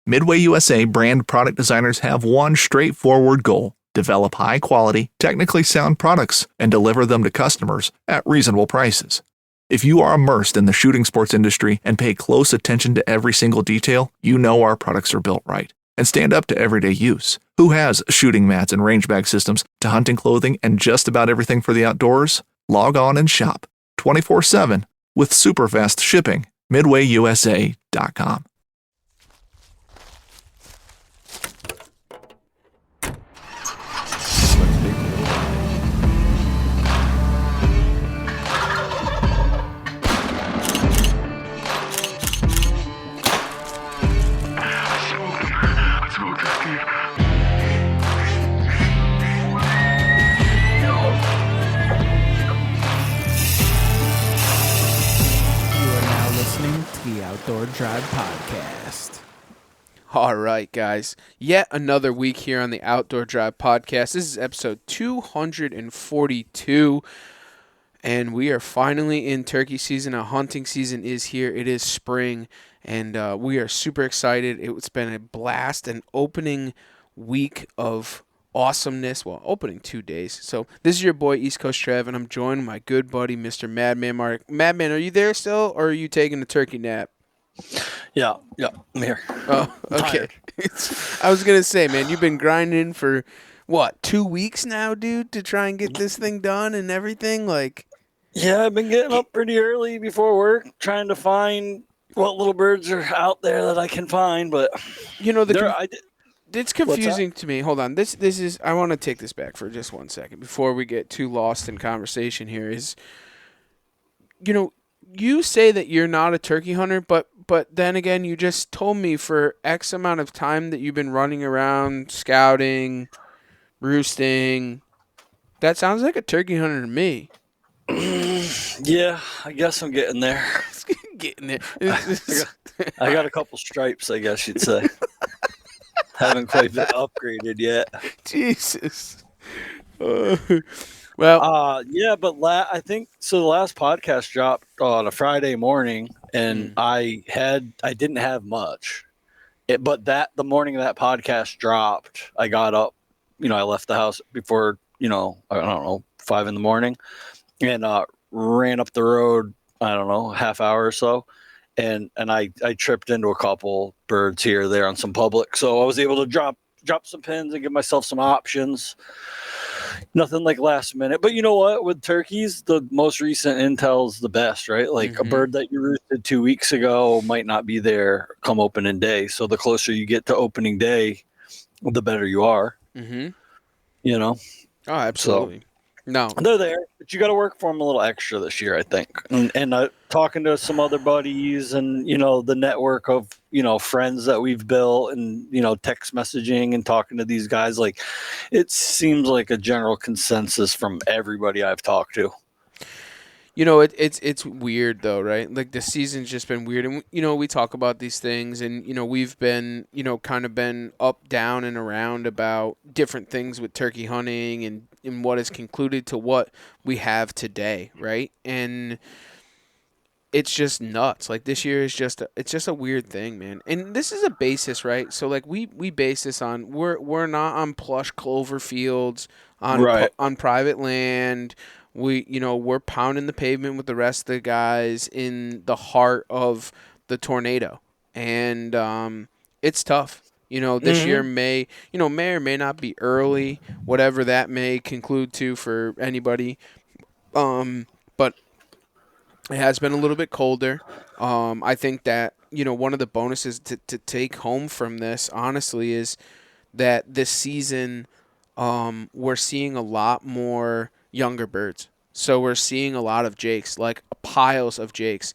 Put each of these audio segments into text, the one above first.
Midway USA brand product designers have one straightforward goal: develop high-quality, technically sound products and deliver them to customers at reasonable prices. If you are immersed in the shooting sports industry and pay close attention to every single detail, you know our products are built right and stand up to everyday use. Who has shooting mats and range bag systems to hunting clothing and just about everything for the outdoors? Log on and shop 24/7 with super fast shipping. MidwayUSA.com. The Outdoor Drive Podcast. All right, guys. Yet another week here on the Outdoor Drive Podcast. This is episode 242, and we are finally in turkey season. Our hunting season is here. It is spring, and we are super excited. It's been a blast, an opening week of awesomeness. Well, opening 2 days. So this is your boy East Coast Trev, and I'm joined by my good buddy Mr. Madman Mark. Madman, are you there still, or are you taking a turkey nap? Yeah, I'm here. Oh, okay. I was gonna say, man, you've been grinding for what, 2 weeks now, dude, to try and get this thing done and everything. Like, yeah, I've been getting up pretty early before work, trying to find what little birds are out there that I can find. But you know, it's confusing to me. Hold on. This is. I want to take this back for just 1 second before we get too lost in conversation here. Is, you know, you say that you're not a turkey hunter, but then again, you just told me for X amount of time that you've been running around scouting, roosting. That sounds like a turkey hunter to me. Yeah, I guess I'm getting there. Getting there. I got a couple stripes, I guess you'd say. Haven't quite been upgraded yet. Jesus. Yeah, but I think so. The last podcast dropped on a Friday morning, and I didn't have much. But the morning that podcast dropped, I got up. I left the house before I don't know 5 a.m. and ran up the road. I don't know, half hour or so. And I tripped into a couple birds here or there on some public. So I was able to drop some pins and give myself some options. Nothing like last minute. But you know what? With turkeys, the most recent intel's the best, right? Like a bird that you roosted 2 weeks ago might not be there come opening day. So the closer you get to opening day, the better you are. Mm-hmm. Oh, absolutely. So, no, they're there, but you got to work for them a little extra this year, I think. And talking to some other buddies and, the network of, friends that we've built and, text messaging and talking to these guys, like it seems like a general consensus from everybody I've talked to. It's weird though, right? Like the season's just been weird, and we talk about these things, and we've been kind of been up, down, and around about different things with turkey hunting and what has concluded to what we have today, right? And it's just nuts. Like this year is it's just a weird thing, man. And this is a basis, right? So like we base this on we're not on plush clover fields on private land. We're pounding the pavement with the rest of the guys in the heart of the tornado. And it's tough. This year may or may not be early, whatever that may conclude to for anybody. But it has been a little bit colder. I think that, one of the bonuses to take home from this, honestly, is that this season we're seeing a lot more younger birds. So we're seeing a lot of jakes, like piles of jakes,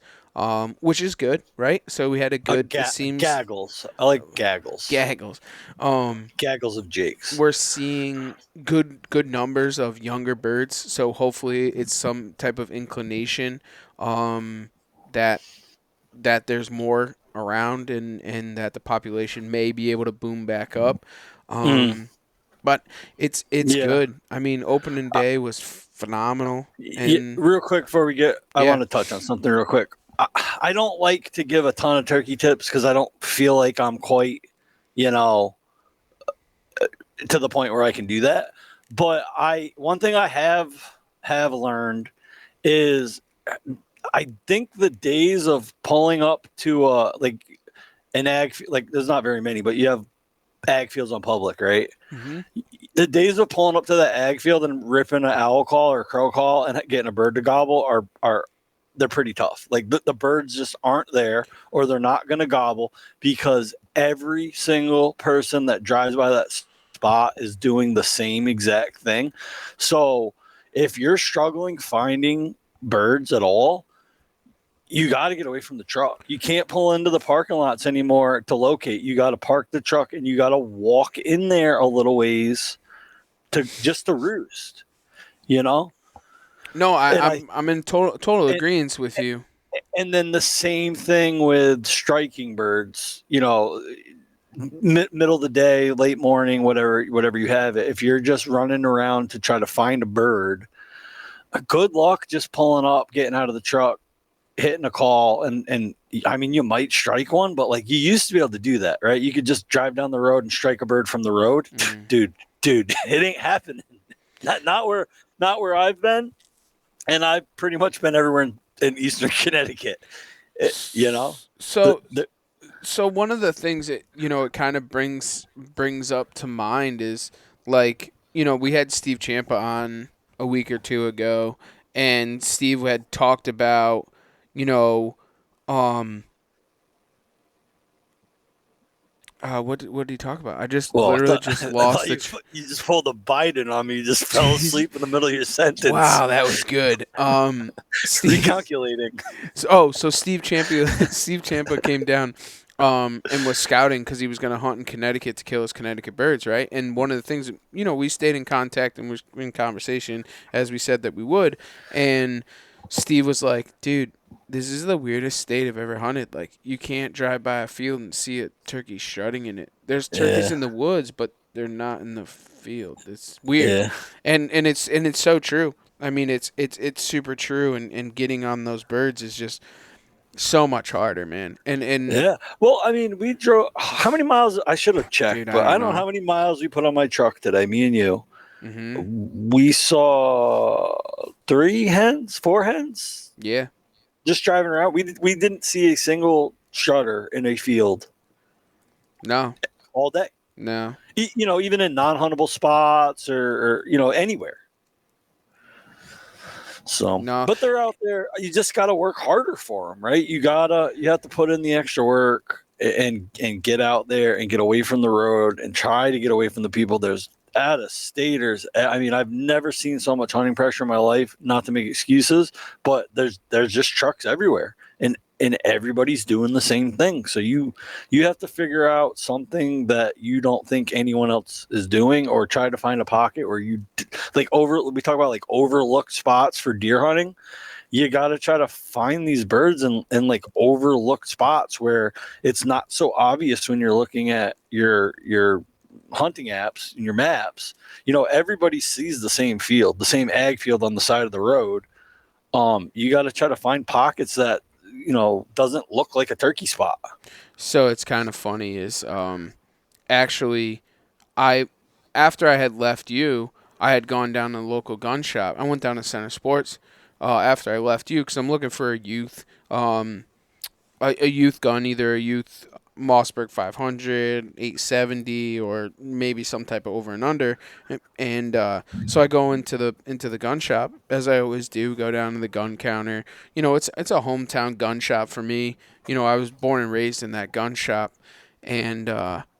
which is good, right? So we had a good, gaggles. I like gaggles. Gaggles. Gaggles of jakes. We're seeing good numbers of younger birds. So hopefully it's some type of inclination that there's more around and that the population may be able to boom back up. But it's good. I mean, opening day was phenomenal. And real quick before we get, I want to touch on something real quick. I don't like to give a ton of turkey tips because I don't feel like I'm quite you know, to the point where I can do that. But one thing I have learned is I think the days of pulling up to like an like there's not very many, but you have ag fields on public, right? Mm-hmm. The days of pulling up to the ag field and ripping an owl call or crow call and getting a bird to gobble are they're pretty tough. Like the birds just aren't there, or they're not going to gobble, because every single person that drives by that spot is doing the same exact thing. So if you're struggling finding birds at all, you got to get away from the truck. You can't pull into the parking lots anymore to locate. You got to park the truck and you got to walk in there a little ways to roost, you know? No, And I'm in total agreement with you. and then the same thing with striking birds, middle of the day, late morning, whatever you have it. If you're just running around to try to find a bird, good luck just pulling up, getting out of the truck, hitting a call, and I mean, you might strike one, but like you used to be able to do that, right? You could just drive down the road and strike a bird from the road. Dude, it ain't happening. Not where I've been, and I've pretty much been everywhere in Eastern Connecticut. So one of the things that it kind of brings up to mind is, like, we had Steve Champa on a week or two ago, and Steve had talked about what did he talk about? I just literally just lost it. You just pulled a Biden on me. You just fell asleep in the middle of your sentence. Wow, that was good. Recalculating. So Steve Champa came down and was scouting because he was going to hunt in Connecticut to kill his Connecticut birds, right? And one of the things, we stayed in contact and was in conversation, as we said that we would. And Steve was like, dude, this is the weirdest state I've ever hunted. Like, you can't drive by a field and see a turkey strutting in it. There's turkeys in the woods, but they're not in the field. It's weird. Yeah. And it's so true. I mean, it's super true, and getting on those birds is just so much harder, man. And yeah. Well, I mean, we drove how many miles? I should have checked, dude, but I don't know how many miles we put on my truck today, me and you. Mm-hmm. We saw 4 hens. Yeah. Just driving around. We didn't see a single strutter in a field. No. All day. No. Even in non-huntable spots or anywhere. So, no. But they're out there. You just got to work harder for them, right? You have to put in the extra work and get out there and get away from the road and try to get away from the people. There's out-of-staters. I mean, I've never seen so much hunting pressure in my life, not to make excuses, but there's just trucks everywhere, and everybody's doing the same thing. So you have to figure out something that you don't think anyone else is doing, or try to find a pocket where we talk about like overlooked spots for deer hunting. You got to try to find these birds in like overlooked spots where it's not so obvious when you're looking at your hunting apps and your maps. Everybody sees the same field, the same ag field on the side of the road. You got to try to find pockets that doesn't look like a turkey spot. So it's kind of funny is actually after I had left you, I had gone down to the local gun shop. I went down to Center Sports after I left you because I'm looking for a youth gun, either a youth Mossberg 500, 870, or maybe some type of over and under. And so I go into the gun shop, as I always do, go down to the gun counter. It's a hometown gun shop for me. I was born and raised in that gun shop. And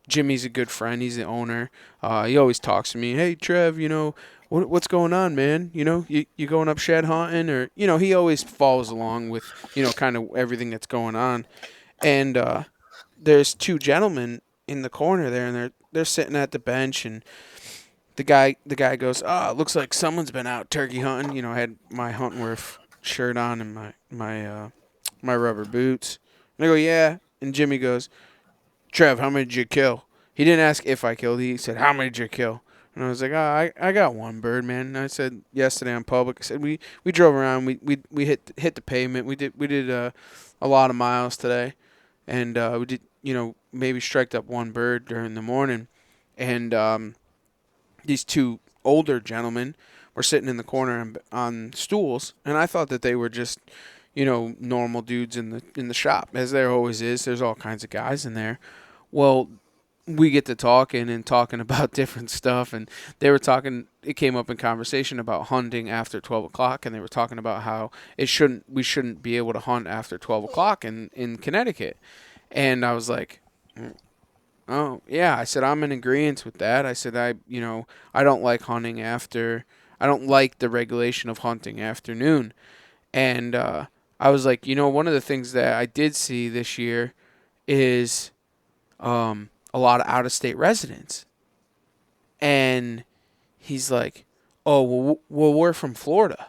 Jimmy's a good friend. He's the owner. He always talks to me. Hey, Trev, what's going on, man? You going up shed hunting? Or, he always follows along with, kind of everything that's going on. And there's two gentlemen in the corner there, and they're sitting at the bench, and the guy goes, "Oh, it looks like someone's been out turkey hunting." I had my Huntworth shirt on and my rubber boots. And I go, "Yeah." And Jimmy goes, "Trev, how many did you kill?" He didn't ask if I killed. He said, "How many did you kill?" And I was like, "Oh, I got one bird, man." And I said yesterday on public, I said we drove around, we hit the pavement. We did a lot of miles today. And we did maybe striked up one bird during the morning, and these two older gentlemen were sitting in the corner on stools, and I thought that they were just, normal dudes in the shop, as there always is. There's all kinds of guys in there. Well, we get to talking about different stuff, and they were talking. It came up in conversation about hunting after 12 o'clock, and they were talking about how we shouldn't be able to hunt after 12 o'clock in Connecticut. And I was like, oh yeah. I said I'm in agreement with that. I said I don't like hunting after. I don't like the regulation of hunting after noon. And I was like, one of the things that I did see this year is a lot of out-of-state residents. And he's like, oh, well, we're from Florida.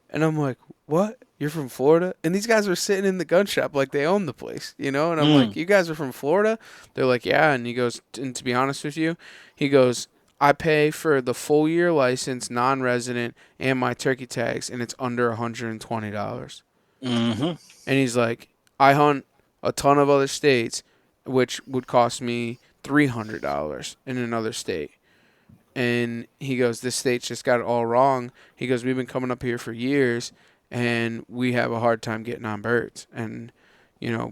And I'm like, what? You're from Florida? And these guys were sitting in the gun shop like they own the place, And I'm like, you guys are from Florida? They're like, yeah. And he goes, and to be honest with you, he goes, I pay for the full year license, non-resident, and my turkey tags, and it's under $120. Mm-hmm. And he's like, I hunt a ton of other states, which would cost me $300 in another state. And he goes, this state's just got it all wrong. He goes, we've been coming up here for years, and we have a hard time getting on birds. And,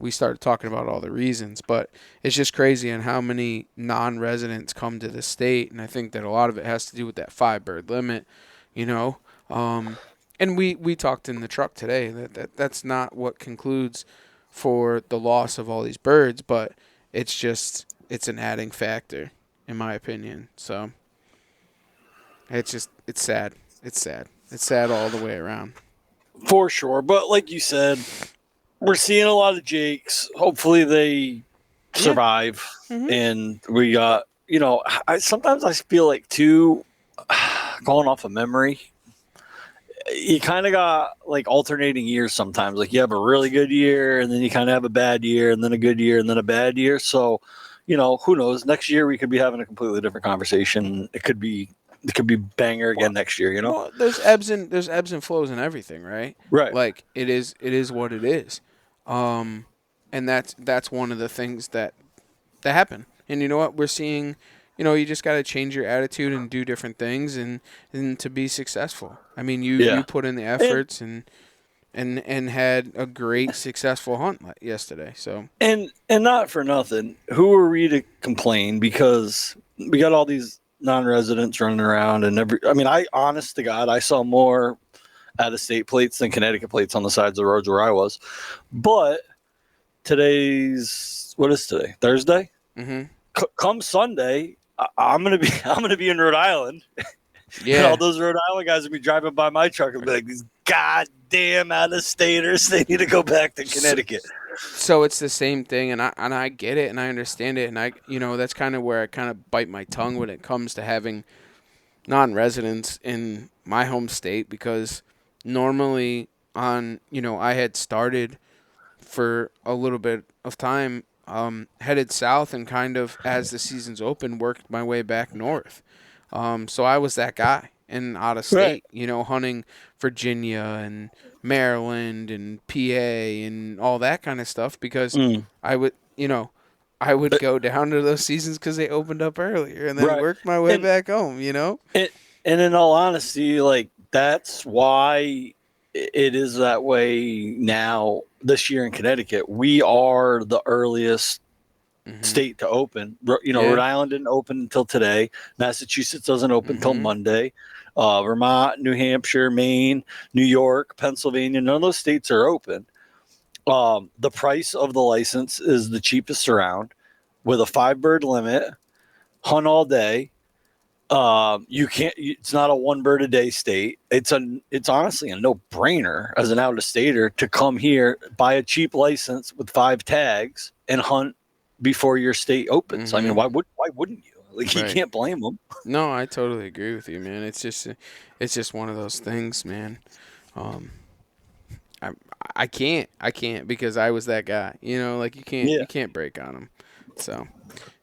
we started talking about all the reasons. But it's just crazy on how many non-residents come to the state. And I think that a lot of it has to do with that 5-bird limit, And we talked in the truck today that's not what concludes for the loss of all these birds, but it's an adding factor, in my opinion. So it's sad. It's sad. It's sad all the way around. For sure. But like you said, we're seeing a lot of Jakes. Hopefully they survive. Mm-hmm. And we got, sometimes I feel like too, going off of memory, you kind of got like alternating years sometimes. Like you have a really good year, and then you kind of have a bad year, and then a good year, and then a bad year. So, who knows? Next year we could be having a completely different conversation. It could be banger again next year. Well, there's ebbs and flows and everything, right? Right. Like it is what it is, and that's one of the things that happen. And you know what? We're seeing. You just got to change your attitude and do different things and to be successful. I mean, you put in the efforts and had a great successful hunt yesterday. So and not for nothing, who are we to complain? Because we got all these non-residents running around and I honest to God, I saw more out-of-state plates than Connecticut plates on the sides of the roads where I was. But what is today? Thursday? Mm-hmm. Come Sunday, I'm gonna be in Rhode Island. Yeah, and all those Rhode Island guys will be driving by my truck and be like, "These goddamn out-of-staters, they need to go back to Connecticut." So it's the same thing, and I get it and I understand it, and that's kind of where I kind of bite my tongue when it comes to having non-residents in my home state, because normally I had started for a little bit of time. Headed south and kind of, as the season's open, worked my way back north. So I was that guy and out of state, right. Hunting Virginia and Maryland and PA and all that kind of stuff, because I would go down to those seasons because they opened up earlier, and then worked my way back home, And in all honesty, like, that's why it is that way now. This year in Connecticut, we are the earliest state to open. Rhode Island didn't open until today. Massachusetts doesn't open until Monday. Vermont, New Hampshire, Maine, New York, Pennsylvania, none of those states are open. The price of the license is the cheapest around, with a 5-bird limit, hunt all day. You can't. It's not a 1 bird a day state. It's honestly a no brainer as an out of stater to come here, buy a cheap license with 5 tags, and hunt before your state opens. I mean, why wouldn't you? Like, you can't blame them. No, I totally agree with you, man. It's just one of those things, man. I can't because I was that guy. Like you can't break on them. So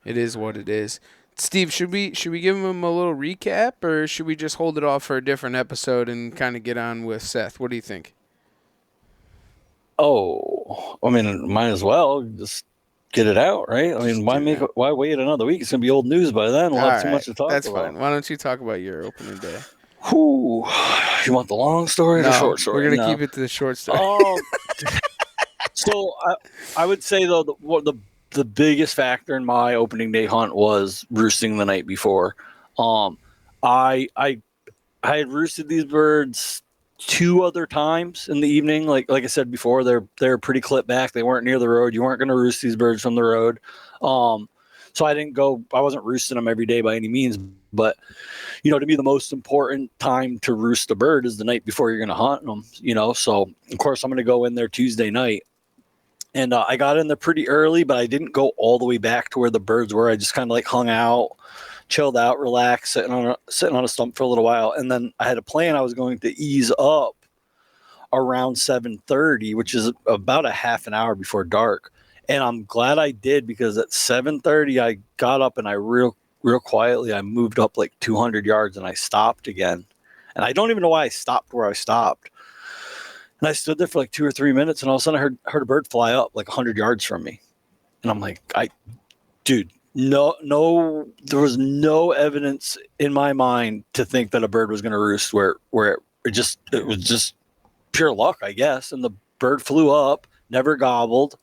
it is what it is. Steve, should we give him a little recap, or should we just hold it off for a different episode and kind of get on with Seth? What do you think? Oh, I mean, might as well. Just get it out, right? I mean, why wait another week? It's gonna be old news by then. We'll have too much to talk about. That's fine. Why don't you talk about your opening day? Whew. You want the long story or the short story? We're gonna keep it to the short story. So I would say though the biggest factor in my opening day hunt was roosting the night before. I had roosted these birds 2 other times in the evening. Like I said before, they're pretty clipped back. They weren't near the road. You weren't going to roost these birds from the road. So I wasn't roosting them every day by any means, but to me, the most important time to roost a bird is the night before you're going to hunt them, so of course I'm going to go in there Tuesday night. And I got in there pretty early, but I didn't go all the way back to where the birds were. I just kind of like hung out, chilled out, relaxed, sitting on a stump for a little while. And then I had a plan. I was going to ease up around 7:30, which is about a half an hour before dark. And I'm glad I did, because at 7:30 I got up and I real quietly I moved up like 200 yards and I stopped again. And I don't even know why I stopped where I stopped. And I stood there for like 2 or 3 minutes, and all of a sudden I heard a bird fly up like 100 yards from me. And I'm like, dude, no, there was no evidence in my mind to think that a bird was going to roost where it was just pure luck, I guess. And the bird flew up, never gobbled.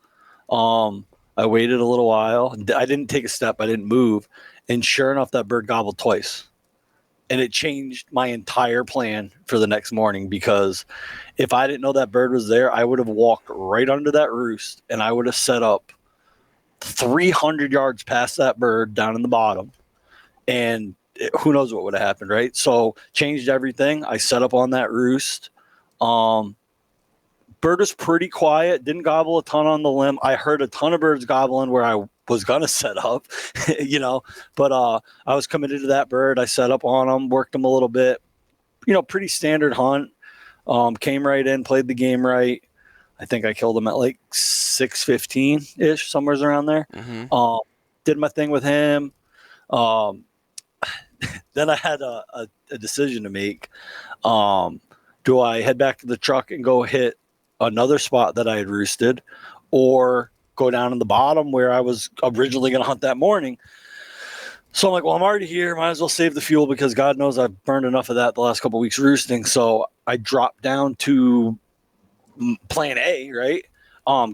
I waited a little while. I didn't take a step. I didn't move. And sure enough, that bird gobbled twice. And it changed my entire plan for the next morning, because if I didn't know that bird was there, I would have walked right under that roost and I would have set up 300 yards past that bird down in the bottom. And who knows what would have happened, right? So changed everything. I set up on that roost. Bird was pretty quiet, didn't gobble a ton on the limb. I heard a ton of birds gobbling where I was going to set up, but I was committed to that bird. I set up on him, worked him a little bit, pretty standard hunt. Came right in, played the game right. I think I killed him at like 6:15-ish, somewhere around there. Mm-hmm. Did my thing with him. Then I had a decision to make. Do I head back to the truck and go hit another spot that I had roosted, or go down in the bottom where I was originally going to hunt that morning? So I'm like, well, I'm already here. Might as well save the fuel, because God knows I've burned enough of that the last couple of weeks roosting. So I dropped down to plan A, right?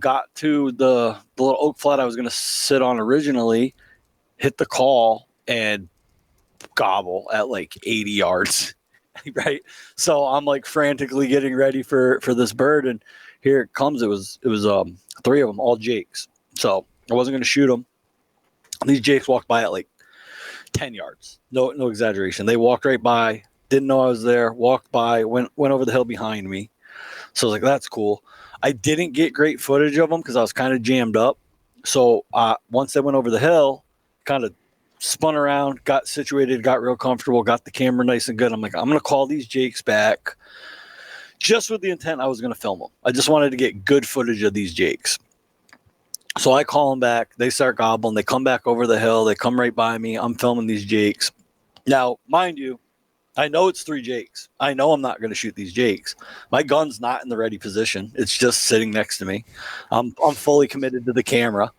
Got to the little oak flat I was going to sit on originally, hit the call, and gobble at like 80 yards. Right. So I'm like frantically getting ready for this bird, and here it comes. It was 3 of them, all jakes. So I wasn't going to shoot them. These jakes walked by at like 10 yards. No exaggeration. They walked right by, didn't know I was there, walked by, went over the hill behind me. So I was like, that's cool. I didn't get great footage of them because I was kind of jammed up. So once they went over the hill, kind of spun around, got situated, got real comfortable, got the camera nice and good. I'm like, I'm going to call these jakes back, just with the intent I was going to film them. I just wanted to get good footage of these jakes. So I call them back. They start gobbling. They come back over the hill. They come right by me. I'm filming these jakes. Now, mind you, I know it's 3 jakes. I know I'm not going to shoot these jakes. My gun's not in the ready position. It's just sitting next to me. I'm fully committed to the camera.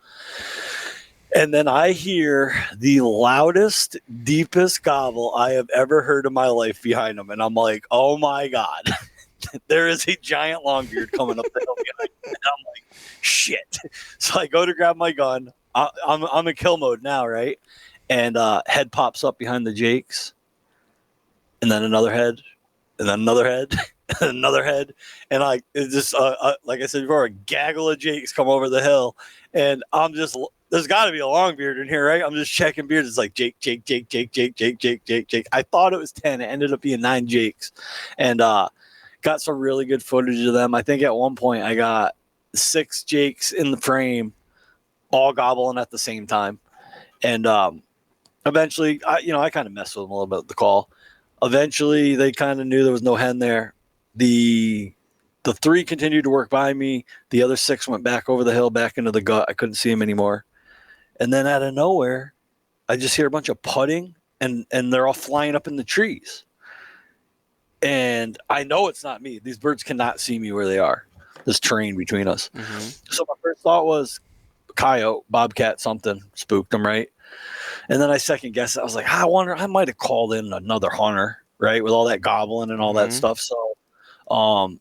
And then I hear the loudest, deepest gobble I have ever heard in my life behind them. And I'm like, oh my God, there is a giant longbeard coming up the hill behind me. And I'm like, shit. So I go to grab my gun. I'm in kill mode now, right? And head pops up behind the jakes. And then another head. And then another head. And another head. And it's just, like I said before, a gaggle of jakes come over the hill. And I'm just... There's got to be a long beard in here, right? I'm just checking beards. It's like Jake. I thought it was 10. It ended up being 9 jakes. And got some really good footage of them. I think at one point I got 6 jakes in the frame, all gobbling at the same time. And eventually, I kind of messed with them a little bit with the call. Eventually, they kind of knew there was no hen there. The 3 continued to work by me. The other 6 went back over the hill, back into the gut. I couldn't see them anymore. And then out of nowhere, I just hear a bunch of putting, and they're all flying up in the trees. And I know it's not me. These birds cannot see me where they are. There's terrain between us. Mm-hmm. So my first thought was, coyote, bobcat, something spooked him, right? And then I second guessed it. I was like, I wonder, I might have called in another hunter, right, with all that gobbling and all that stuff. So,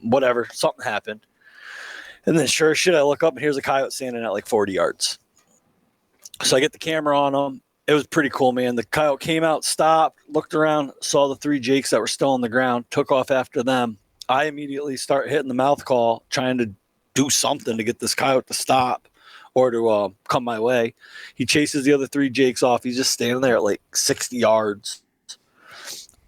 whatever, something happened. And then sure as shit, I look up and here's a coyote standing at like 40 yards. So I get the camera on him. It was pretty cool, man. The coyote came out, stopped, looked around, saw the 3 jakes that were still on the ground, took off after them. I immediately start hitting the mouth call, trying to do something to get this coyote to stop or to come my way. He chases the other 3 jakes off. He's just standing there at like 60 yards.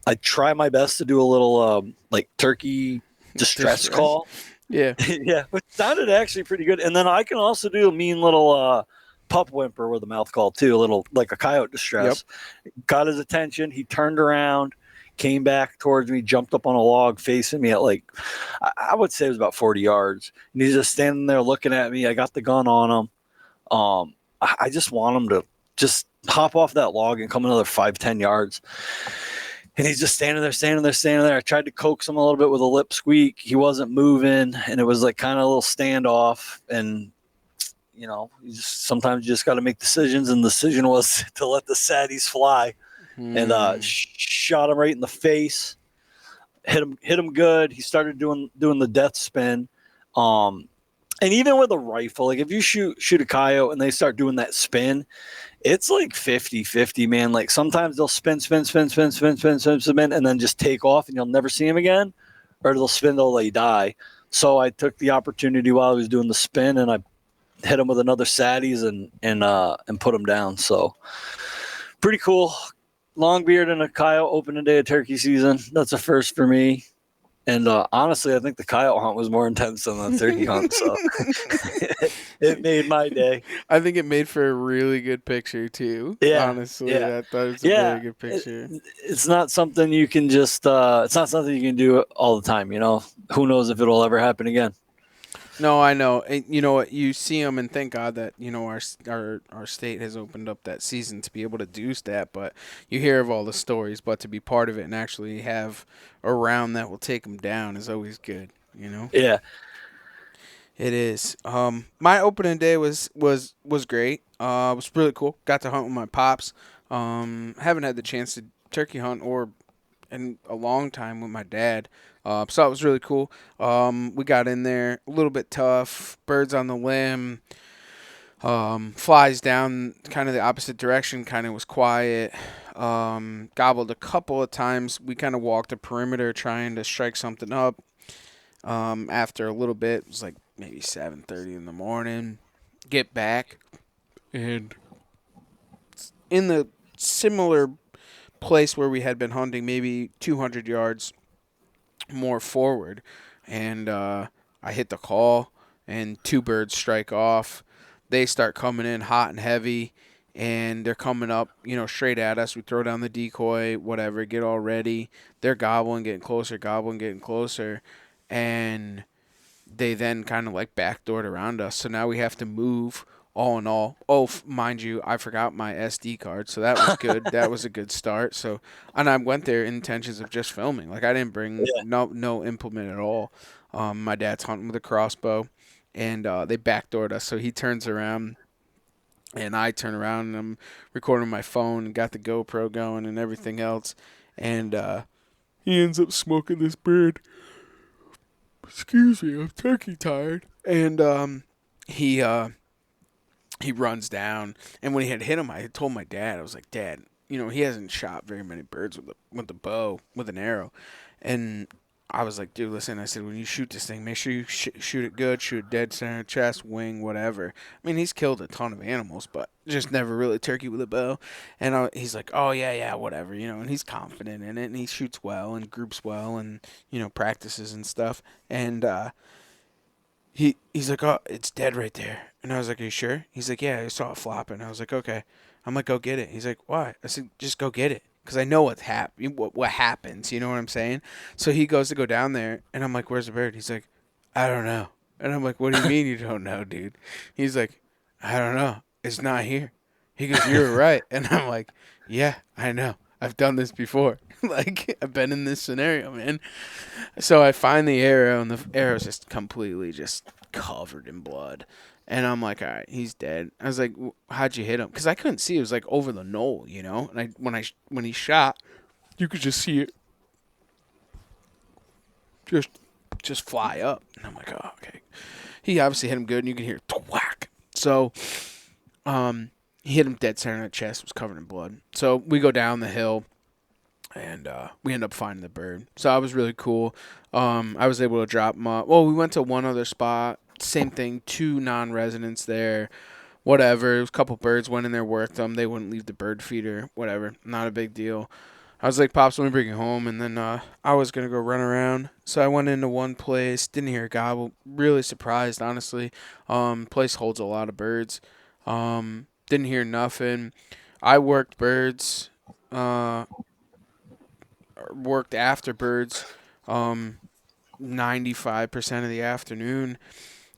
I try my best to do a little like turkey distress call. Yeah. Yeah, which sounded actually pretty good. And then I can also do a mean little pup whimper with a mouth call too, a little like a coyote distress. Yep. Got his attention. He turned around, came back towards me, jumped up on a log facing me at like, I would say it was about 40 yards. And he's just standing there looking at me. I got the gun on him. I just want him to just hop off that log and come another 5-10 yards. And he's just standing there. I tried to coax him a little bit with a lip squeak. He wasn't moving, and it was like kind of a little standoff. And, you know, sometimes you just got to make decisions. And the decision was to let the saddies fly. And shot him right in the face. Hit him good. He started doing the death spin. And even with a rifle, like if you shoot a coyote and they start doing that spin, it's like 50-50, man. Like sometimes they'll spin, and then just take off and you'll never see him again. Or they'll spin till they die. So I took the opportunity while I was doing the spin and I hit him with another saddies and put him down. So pretty cool. Long beard and a coyote opening day of turkey season. That's a first for me. And honestly, I think the coyote hunt was more intense than the turkey hunt. So it made my day. I think it made for a really good picture too. Yeah, honestly, yeah. I thought it was a very good picture. It's not something you can just. It's not something you can do all the time. You know, who knows if it'll ever happen again. No, I know. And you know what? You see them and thank God that, you know, our state has opened up that season to be able to do that. But you hear of all the stories, but to be part of it and actually have a round that will take them down is always good, you know? Yeah. It is. My opening day was great. It was really cool. Got to hunt with my pops. Haven't had the chance to turkey hunt in a long time with my dad. So it was really cool. We got in there a little bit tough. Birds on the limb. Flies down kind of the opposite direction. Kind of was quiet. Gobbled a couple of times. We kind of walked a perimeter trying to strike something up. After a little bit, it was like maybe 7:30 in the morning. Get back. And in the similar place where we had been hunting, maybe 200 yards more forward, and I hit the call, and 2 birds strike off. They start coming in hot and heavy, and they're coming up, you know, straight at us. We throw down the decoy, whatever, get all ready. They're gobbling, getting closer, and they then kind of like backdoored around us. So now we have to move. All in all, mind you, I forgot my SD card, so that was good. That was a good start. So, and I went there in intentions of just filming. Like I didn't bring no implement at all. My dad's hunting with a crossbow, and they backdoored us. So he turns around, and I turn around, and I'm recording my phone, and got the GoPro going and everything else, and he ends up smoking this bird. Excuse me, I'm turkey tired, and he runs down, and when he had hit him, I had told my dad, I was like, Dad, you know, he hasn't shot very many birds with a bow, with an arrow. And I was like, dude, listen, I said, when you shoot this thing, make sure you shoot it good, shoot it dead center, chest, wing, whatever. I mean, he's killed a ton of animals, but just never really turkey with a bow. And he's like, oh, yeah, whatever, you know, and he's confident in it, and he shoots well and groups well and, you know, practices and stuff. And He's like, oh, it's dead right there. And I was like, are you sure? He's like, yeah, I saw it flopping. I was like, okay. I'm like, go get it. He's like, why? I said, just go get it. Because I know what happens. You know what I'm saying? So he goes to go down there, and I'm like, where's the bird? He's like, I don't know. And I'm like, what do you mean you don't know, dude? He's like, I don't know. It's not here. He goes, you're right. And I'm like, yeah, I know. I've done this before. Like, I've been in this scenario, man. So I find the arrow, and the arrow's just completely just covered in blood. And I'm like, all right, he's dead. I was like, how'd you hit him? Because I couldn't see. It was like over the knoll, you know. And when he shot, you could just see it just fly up. And I'm like, oh, okay. He obviously hit him good, and you can hear whack. So, he hit him dead center in the chest. Was covered in blood. So we go down the hill, and we end up finding the bird. So that was really cool. I was able to drop him off. Well, we went to one other spot. Same thing. 2 non-residents there. Whatever. It was a couple birds went in there, worked them. They wouldn't leave the bird feeder. Whatever. Not a big deal. I was like, Pops, let me bring you home. And then I was going to go run around. So I went into one place. Didn't hear a gobble. Really surprised, honestly. Place holds a lot of birds. Didn't hear nothing. I worked birds. Worked after birds 95% of the afternoon.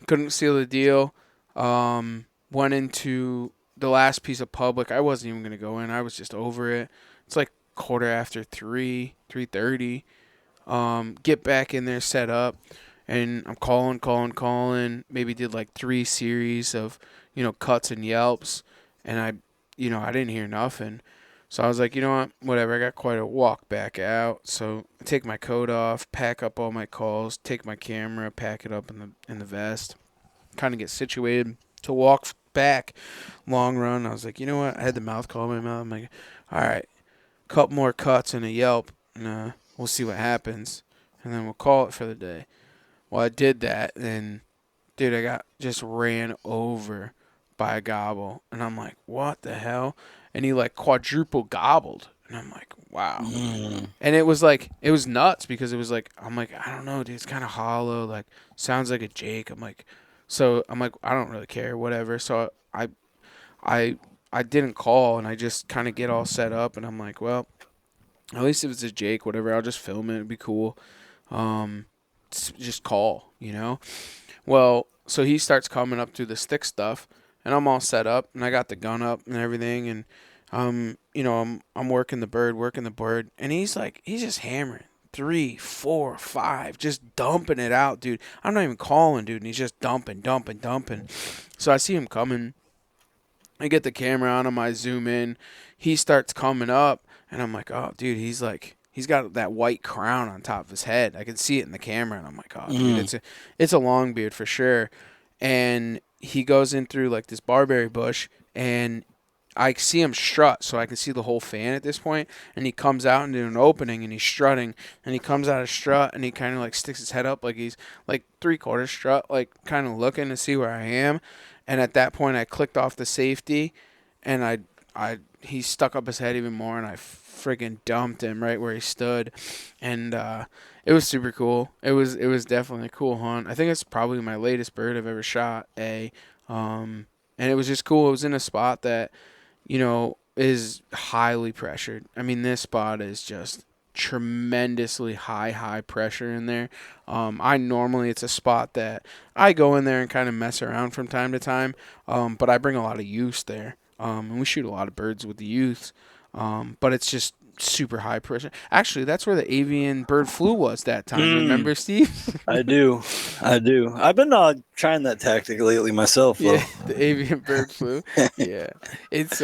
Couldn't seal the deal. Went into the last piece of public. I wasn't even going to go in. I was just over it. It's like 3:30. Get back in there, set up, and I'm calling. Maybe did like 3 series of, cuts and yelps, and I didn't hear nothing. So I was like, you know what, whatever. I got quite a walk back out. So I take my coat off, pack up all my calls, take my camera, pack it up in the vest, kind of get situated to walk back. Long run. I was like, you know what? I had the mouth call in my mouth. I'm like, all right, couple more cuts and a yelp, and we'll see what happens, and then we'll call it for the day. Well, I did that, and dude, I got just ran over by a gobble, and I'm like, what the hell? And he like quadruple gobbled, and I'm like, wow. And it was nuts because it was like, I'm like, I don't know, dude, it's kind of hollow, like sounds like a Jake. I'm like, I don't really care, whatever. So I didn't call, and I just kind of get all set up, and I'm like, well, at least if it's a Jake, whatever, I'll just film it. It'd be cool. Just call, Well, so he starts coming up through the stick stuff, and I'm all set up, and I got the gun up and everything, and I'm working the bird, and he's just hammering 3, 4, 5, just dumping it out, dude. I'm not even calling, dude, and he's just dumping. So I see him coming. I get the camera on him. I zoom in. He starts coming up, and I'm like, oh, dude, he's got that white crown on top of his head. I can see it in the camera, and I'm like, oh, dude, it's a long beard for sure. And he goes in through like this barberry bush, and I see him strut, so I can see the whole fan at this point. And he comes out into an opening, and he's strutting, and he comes out of strut, and he kind of like sticks his head up like he's like 3/4 strut, like kind of looking to see where I am. And at that point, I clicked off the safety, and he stuck up his head even more, and I friggin' dumped him right where he stood, and it was super cool. It was definitely a cool hunt. I think it's probably my latest bird I've ever shot. And it was just cool. It was in a spot that, is highly pressured. I mean, this spot is just tremendously high pressure in there. It's a spot that I go in there and kind of mess around from time to time, but I bring a lot of youths there, and we shoot a lot of birds with the youths, but it's just super high pressure. Actually, that's where the avian bird flu was that time. Remember, Steve? I do. I've been trying that tactic lately myself, though. Yeah, the avian bird flu. Yeah, it's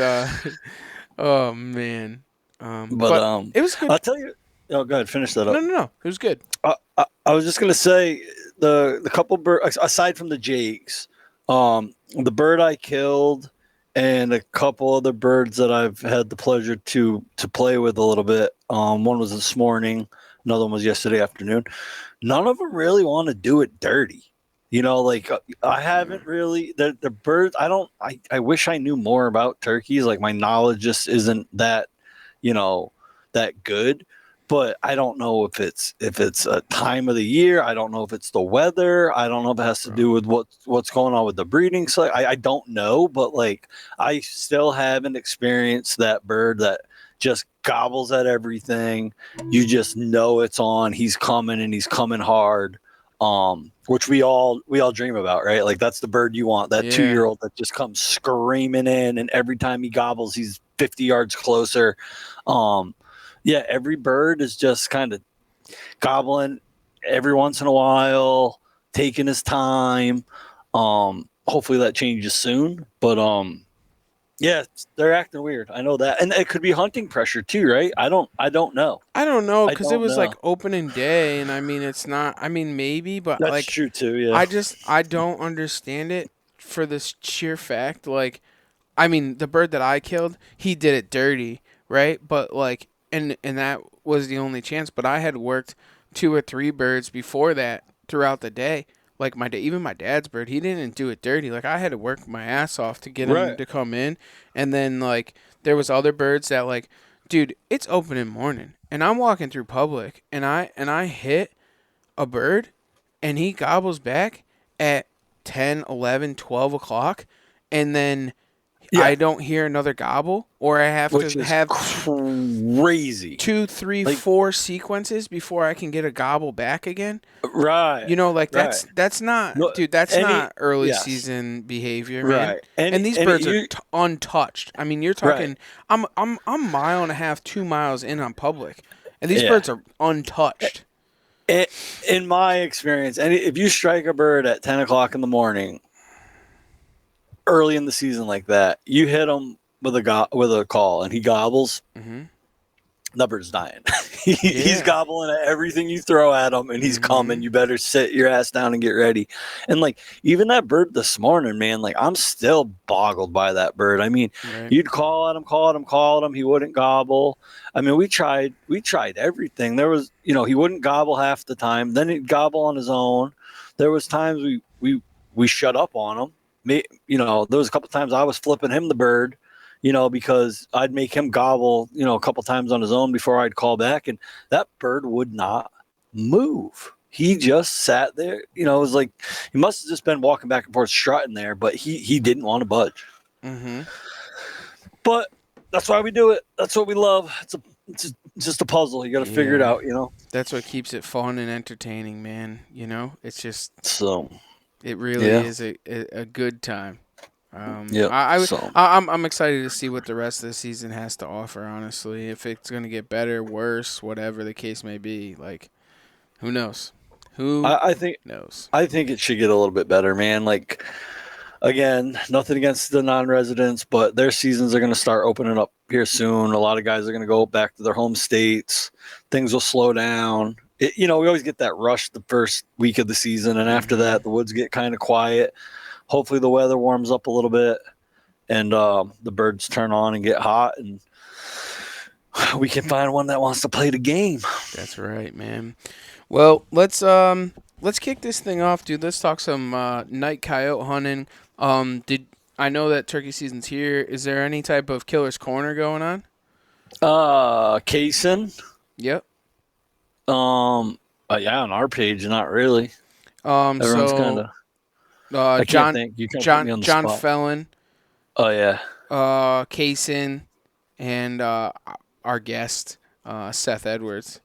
oh man. But it was good. I'll tell you. Oh, go ahead. Finish that up. No. It was good. I was just gonna say the couple birds aside from the jakes, the bird I killed and a couple other birds that I've had the pleasure to play with a little bit. One was this morning, another one was yesterday afternoon. None of them really want to do it dirty. I haven't really the birds. I wish I knew more about turkeys. Like my knowledge just isn't that, that good. But I don't know if it's a time of the year. I don't know if it's the weather. I don't know if it has to do with what's going on with the breeding cycle. I don't know, but like I still haven't experienced that bird that just gobbles at everything. You just know it's on. He's coming and he's coming hard. Which we all dream about, right? Like that's the bird you want, that 2-year-old that just comes screaming in, and every time he gobbles, he's 50 yards closer. Yeah, every bird is just kind of gobbling every once in a while, taking his time. hopefully that changes soon. But yeah, they're acting weird. I know that, and it could be hunting pressure too, right? I don't know. I don't know, I because it don't was know. like opening day, and I mean, it's not. I mean, maybe, but That's like, true too. Yeah. I don't understand it for this sheer fact. Like, I mean, the bird that I killed, he did it dirty, right? But like, and that was the only chance. But I had worked 2 or 3 birds before that throughout the day. Like even my dad's bird, he didn't do it dirty. Like I had to work my ass off to get him Right. to come in, and then like there was other birds that like, dude, it's opening morning, and I'm walking through public, and I hit a bird, and he gobbles back at 10, 11, 12 o'clock, and then Yeah. I don't hear another gobble, or I have Which to is have crazy. 2, 3, Like- 4 sequences before I can get a gobble back again. Right. You know, like Right. that's not, No, dude. That's any- not early yes. season behavior, man. Right. And these birds are untouched. I mean, you're talking. I'm a mile and a half, 2 miles in on public, and these birds are untouched. In my experience, and if you strike a bird at 10 o'clock in the morning, early in the season like that, you hit him with a call, and he gobbles. Mm-hmm. That bird's dying. He's gobbling at everything you throw at him, and he's coming. You better sit your ass down and get ready. And like even that bird this morning, man, like I'm still boggled by that bird. I mean, you'd call at him. He wouldn't gobble. I mean, we tried everything. There was, he wouldn't gobble half the time. Then he'd gobble on his own. There was times we shut up on him. There was a couple times I was flipping him the bird, because I'd make him gobble, a couple times on his own before I'd call back, and that bird would not move. He just sat there. It was like he must have just been walking back and forth, strutting there, but he didn't want to budge. Mm-hmm. But that's why we do it. That's what we love. It's just a puzzle. You got to figure it out. That's what keeps it fun and entertaining, man. It's just so. It really is a good time. Yeah, I'm excited to see what the rest of the season has to offer. Honestly, if it's going to get better, worse, whatever the case may be, like who knows? I think knows? I think it should get a little bit better, man. Like again, nothing against the non-residents, but their seasons are going to start opening up here soon. A lot of guys are going to go back to their home states. Things will slow down. We always get that rush the first week of the season, and after that, the woods get kind of quiet. Hopefully the weather warms up a little bit, and the birds turn on and get hot, and we can find one that wants to play the game. That's right, man. Well, let's kick this thing off, dude. Let's talk some night coyote hunting. I know that turkey season's here. Is there any type of killer's corner going on? Casing. Yep. Yeah, on our page, not really. Everyone's kind of. John Felon. Oh yeah. Kaysen, and our guest, Seth Edwards.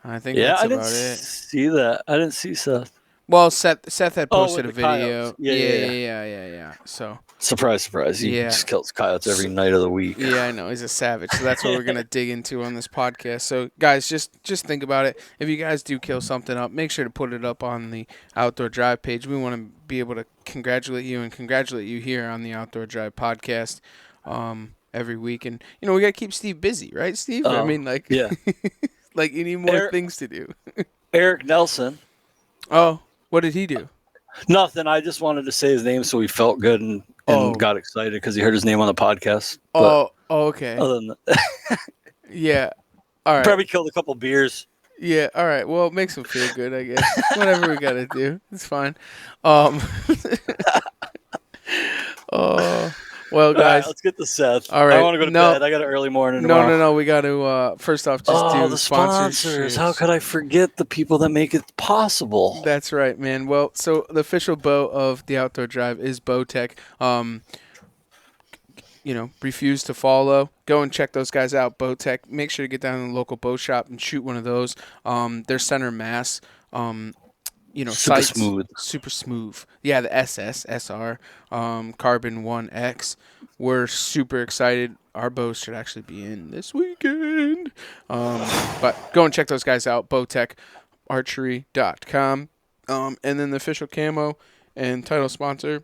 I think that's about it. See that. I didn't see Seth. Well, Seth had posted a video. Coyotes. Yeah. So surprise. He just kills coyotes every night of the week. Yeah, I know. He's a savage. So that's what we're gonna dig into on this podcast. So guys, just think about it. If you guys do kill something up, make sure to put it up on the Outdoor Drive page. We want to be able to congratulate you here on the Outdoor Drive podcast every week. And we gotta keep Steve busy, right, Steve? I mean, like, yeah. like you need more things to do. Eric Nelson. Oh, what did he do? Nothing. I just wanted to say his name so he felt good and got excited because he heard his name on the podcast. Oh, okay. Other than that, yeah. All right. probably killed a couple beers. Yeah. All right. Well, it makes him feel good, I guess. Whatever we gotta do, it's fine. Well, guys, right, let's get to Seth. All right. I want to go to bed. I got an early morning tomorrow. No. We got to first off just do the sponsors. How could I forget the people that make it possible? That's right, man. Well, so the official bow of the Outdoor Drive is Bowtech. Refuse to follow. Go and check those guys out. Bowtech. Make sure to get down to the local bow shop and shoot one of those. They're center mass. Super smooth. Yeah, the SR, Carbon 1X. We're super excited. Our bows should actually be in this weekend. But go and check those guys out, bowtecharchery.com. And then the official camo and title sponsor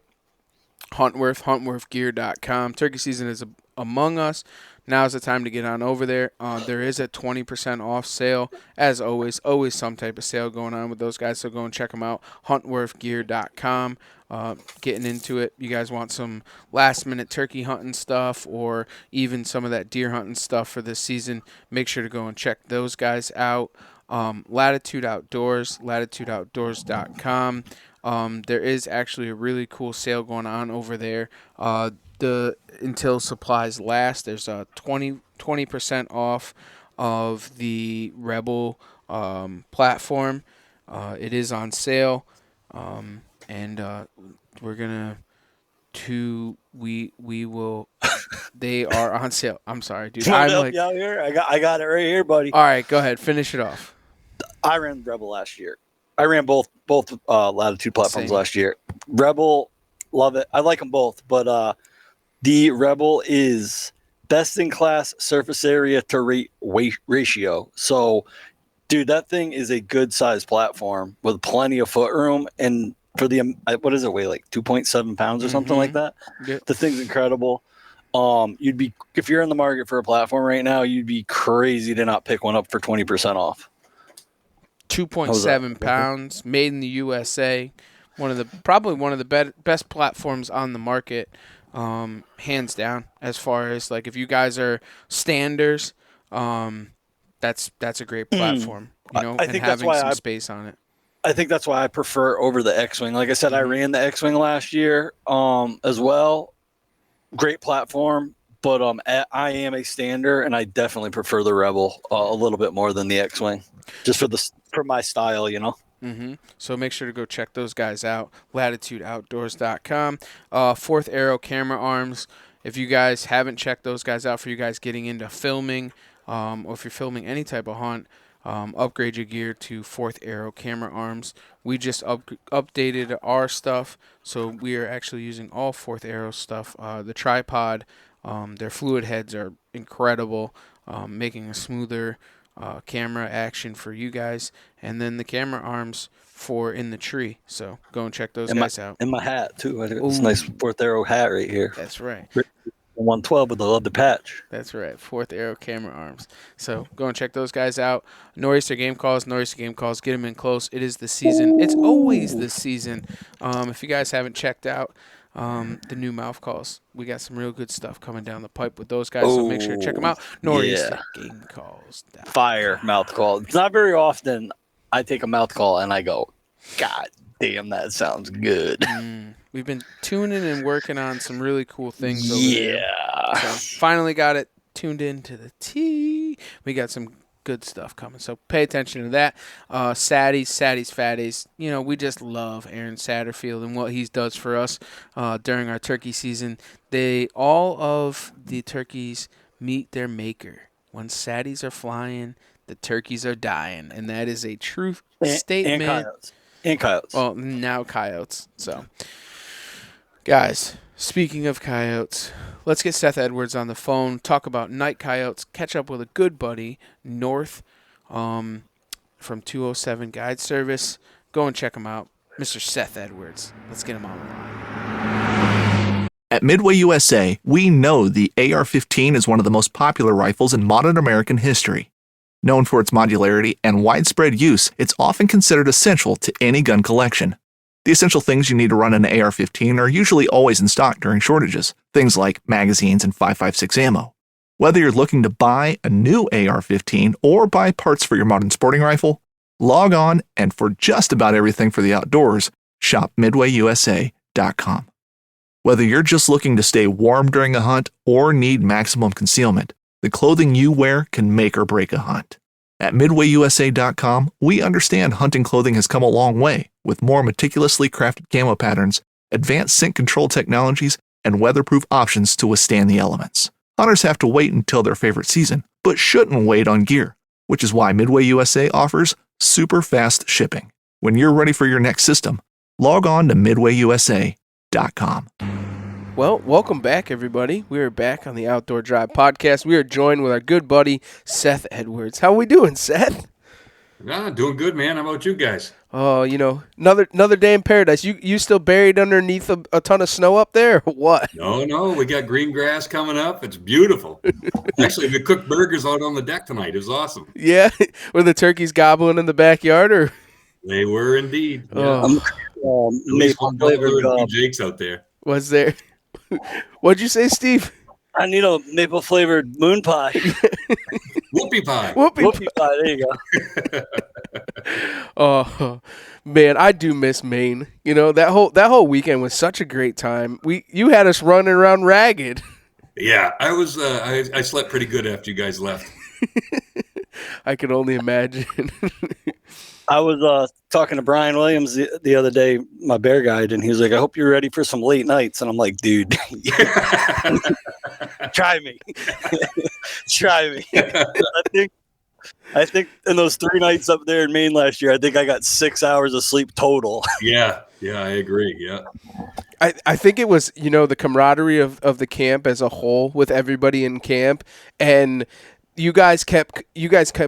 huntworthgear.com. Turkey season is among us. Now's the time to get on over there. There is a 20% off sale. As always some type of sale going on with those guys, so go and check them out. huntworthgear.com. Getting into it, you guys want some last-minute turkey hunting stuff or even some of that deer hunting stuff for this season, make sure to go and check those guys out. Latitude Outdoors, latitudeoutdoors.com. There is actually a really cool sale going on over there. Until supplies last, there's a 20% off of the Rebel platform. It is on sale, and we're gonna we will. They are on sale. I'm sorry, dude. I'm help you out here. I got it right here, buddy. All right, go ahead, finish it off. I ran Rebel last year. I ran both Latitude platforms last year. Rebel, love it. I like them both, but the Rebel is best in class surface area to rate ratio. So, dude, that thing is a good sized platform with plenty of foot room. And for the, what does it weigh, like 2.7 pounds or something like that? Yeah. The thing's incredible. You'd be, if you're in the market for a platform right now, you'd be crazy to not pick one up for 20% off. 2.7 pounds, made in the USA. Probably one of the best platforms on the market, hands down. As far as like if you guys are standers, that's a great platform. You know, I think and having some I space on it. I think that's why I prefer over the X-Wing. Like I said, I ran the X-Wing last year as well. Great platform, but I am a stander, and I definitely prefer the Rebel a little bit more than the X-Wing, just for my style, you know. So make sure to go check those guys out. LatitudeOutdoors.com. Fourth Arrow Camera Arms. If you guys haven't checked those guys out for you guys getting into filming, or if you're filming any type of hunt, upgrade your gear to Fourth Arrow Camera Arms. We just updated our stuff, so we are actually using all Fourth Arrow stuff. The tripod, their fluid heads are incredible, making a smoother camera action for you guys, and then the camera arms for in the tree. So go and check those guys out. And my hat too. It's a nice Fourth Arrow hat right here. That's right. 112 with the leather patch. That's right. Fourth Arrow Camera Arms. So go and check those guys out. Nor'easter Game Calls. Get them in close. It is the season. It's always the season. If you guys haven't checked out the new mouth calls, we got some real good stuff coming down the pipe with those guys. So make sure to check them out. Nor'easter Game Calls. Fire mouth call. It's not very often I take a mouth call and I go, God damn, that sounds good. We've been tuning and working on some really cool things over there. So finally got it tuned in to the T. We got some good stuff coming, so pay attention to that. Saddies, Fatties. You know, we just love Aaron Satterfield and what he does for us during our turkey season. All of the turkeys meet their maker. When Saddies are flying, the turkeys are dying, and that is a true statement. And coyotes. Well, now coyotes. So, guys, speaking of coyotes, let's get Seth Edwards on the phone, talk about night coyotes, catch up with a good buddy, North, from 207 Guide Service. Go and check him out, Mr. Seth Edwards. Let's get him on the line. At Midway USA, we know the AR-15 is one of the most popular rifles in modern American history. Known for its modularity and widespread use, it's often considered essential to any gun collection. The essential things you need to run an AR-15 are usually always in stock during shortages, things like magazines and 5.56 ammo. Whether you're looking to buy a new AR-15 or buy parts for your modern sporting rifle, log on and for just about everything for the outdoors, shop MidwayUSA.com. Whether you're just looking to stay warm during a hunt or need maximum concealment, the clothing you wear can make or break a hunt. At MidwayUSA.com, we understand hunting clothing has come a long way with more meticulously crafted camo patterns, advanced scent control technologies, and weatherproof options to withstand the elements. Hunters have to wait until their favorite season, but shouldn't wait on gear, which is why Midway USA offers super fast shipping. When you're ready for your next system, log on to MidwayUSA.com. Well, welcome back, everybody. We are back on the Outdoor Drive podcast. We are joined with our good buddy, Seth Edwards. How we doing, Seth? Doing good, man. How about you guys? Oh, another day in paradise. You still buried underneath a ton of snow up there? Or what? No, we got green grass coming up. It's beautiful. Actually, we cooked burgers out on the deck tonight. It was awesome. Yeah, were the turkeys gobbling in the backyard, or? They were indeed. Yeah. Oh. At least Maple one flavored. Gobbler and 2 Jakes out there. Was there? What'd you say, Steve? I need a maple flavored moon pie. Whoopie pie. Whoopie pie. There you go. Oh man, I do miss Maine. That whole weekend was such a great time. You had us running around ragged. Yeah, I was. I slept pretty good after you guys left. I can only imagine. I was talking to Brian Williams the other day, my bear guide, and he was like, "I hope you're ready for some late nights." And I'm like, "Dude, try me, try me." I think in those 3 nights up there in Maine last year, I think I got 6 hours of sleep total. Yeah, I agree. Yeah. I think it was, the camaraderie of the camp as a whole with everybody in camp, and you guys kept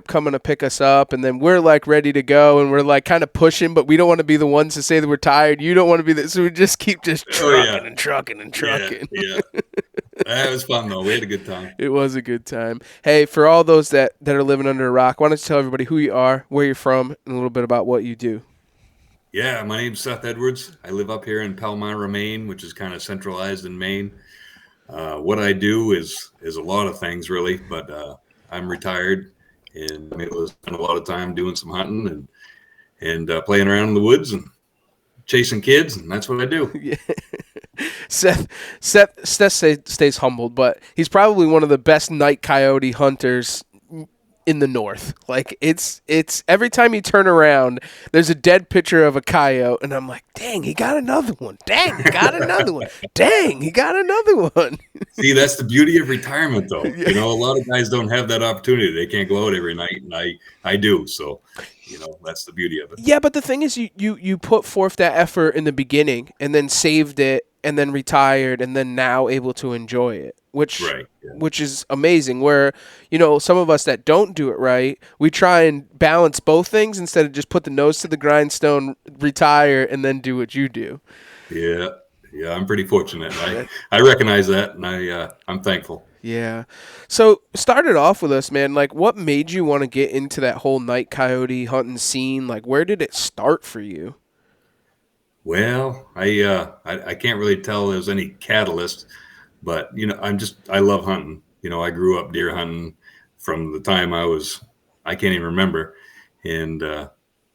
coming to pick us up, and then we're like ready to go, and we're like kind of pushing, but we don't want to be the ones to say that we're tired. You don't want to be that, so we just keep trucking and trucking and trucking. Yeah. That was fun though. We had a good time. It was a good time. Hey, for all those that are living under a rock, why don't you tell everybody who you are, where you're from, and a little bit about what you do? Yeah, my name's Seth Edwards. I live up here in Palmyra, Maine, which is kind of centralized in Maine. What I do is a lot of things really, but I'm retired and I'm able to spend a lot of time doing some hunting and playing around in the woods and chasing kids, and that's what I do. Yeah. Seth stays humbled, but he's probably one of the best night coyote hunters in the north. Like it's every time you turn around, there's a dead picture of a coyote, and I'm like, dang, he got another one. Dang, he got another one. Dang, he got another one. See, that's the beauty of retirement, though. Yeah. A lot of guys don't have that opportunity. They can't go out every night, and I do. So, that's the beauty of it. Yeah, but the thing is, you put forth that effort in the beginning, and then saved it, and then retired, and then now able to enjoy it, which is amazing. Where some of us that don't do it right, we try and balance both things instead of just put the nose to the grindstone, retire, and then do what you do. Yeah, I'm pretty fortunate. I recognize that, and I'm thankful. Yeah. So started off with us, man. Like, what made you want to get into that whole night coyote hunting scene? Like, where did it start for you? Well, I can't really tell there's any catalyst, but I love hunting. I grew up deer hunting from the time I can't even remember, and I've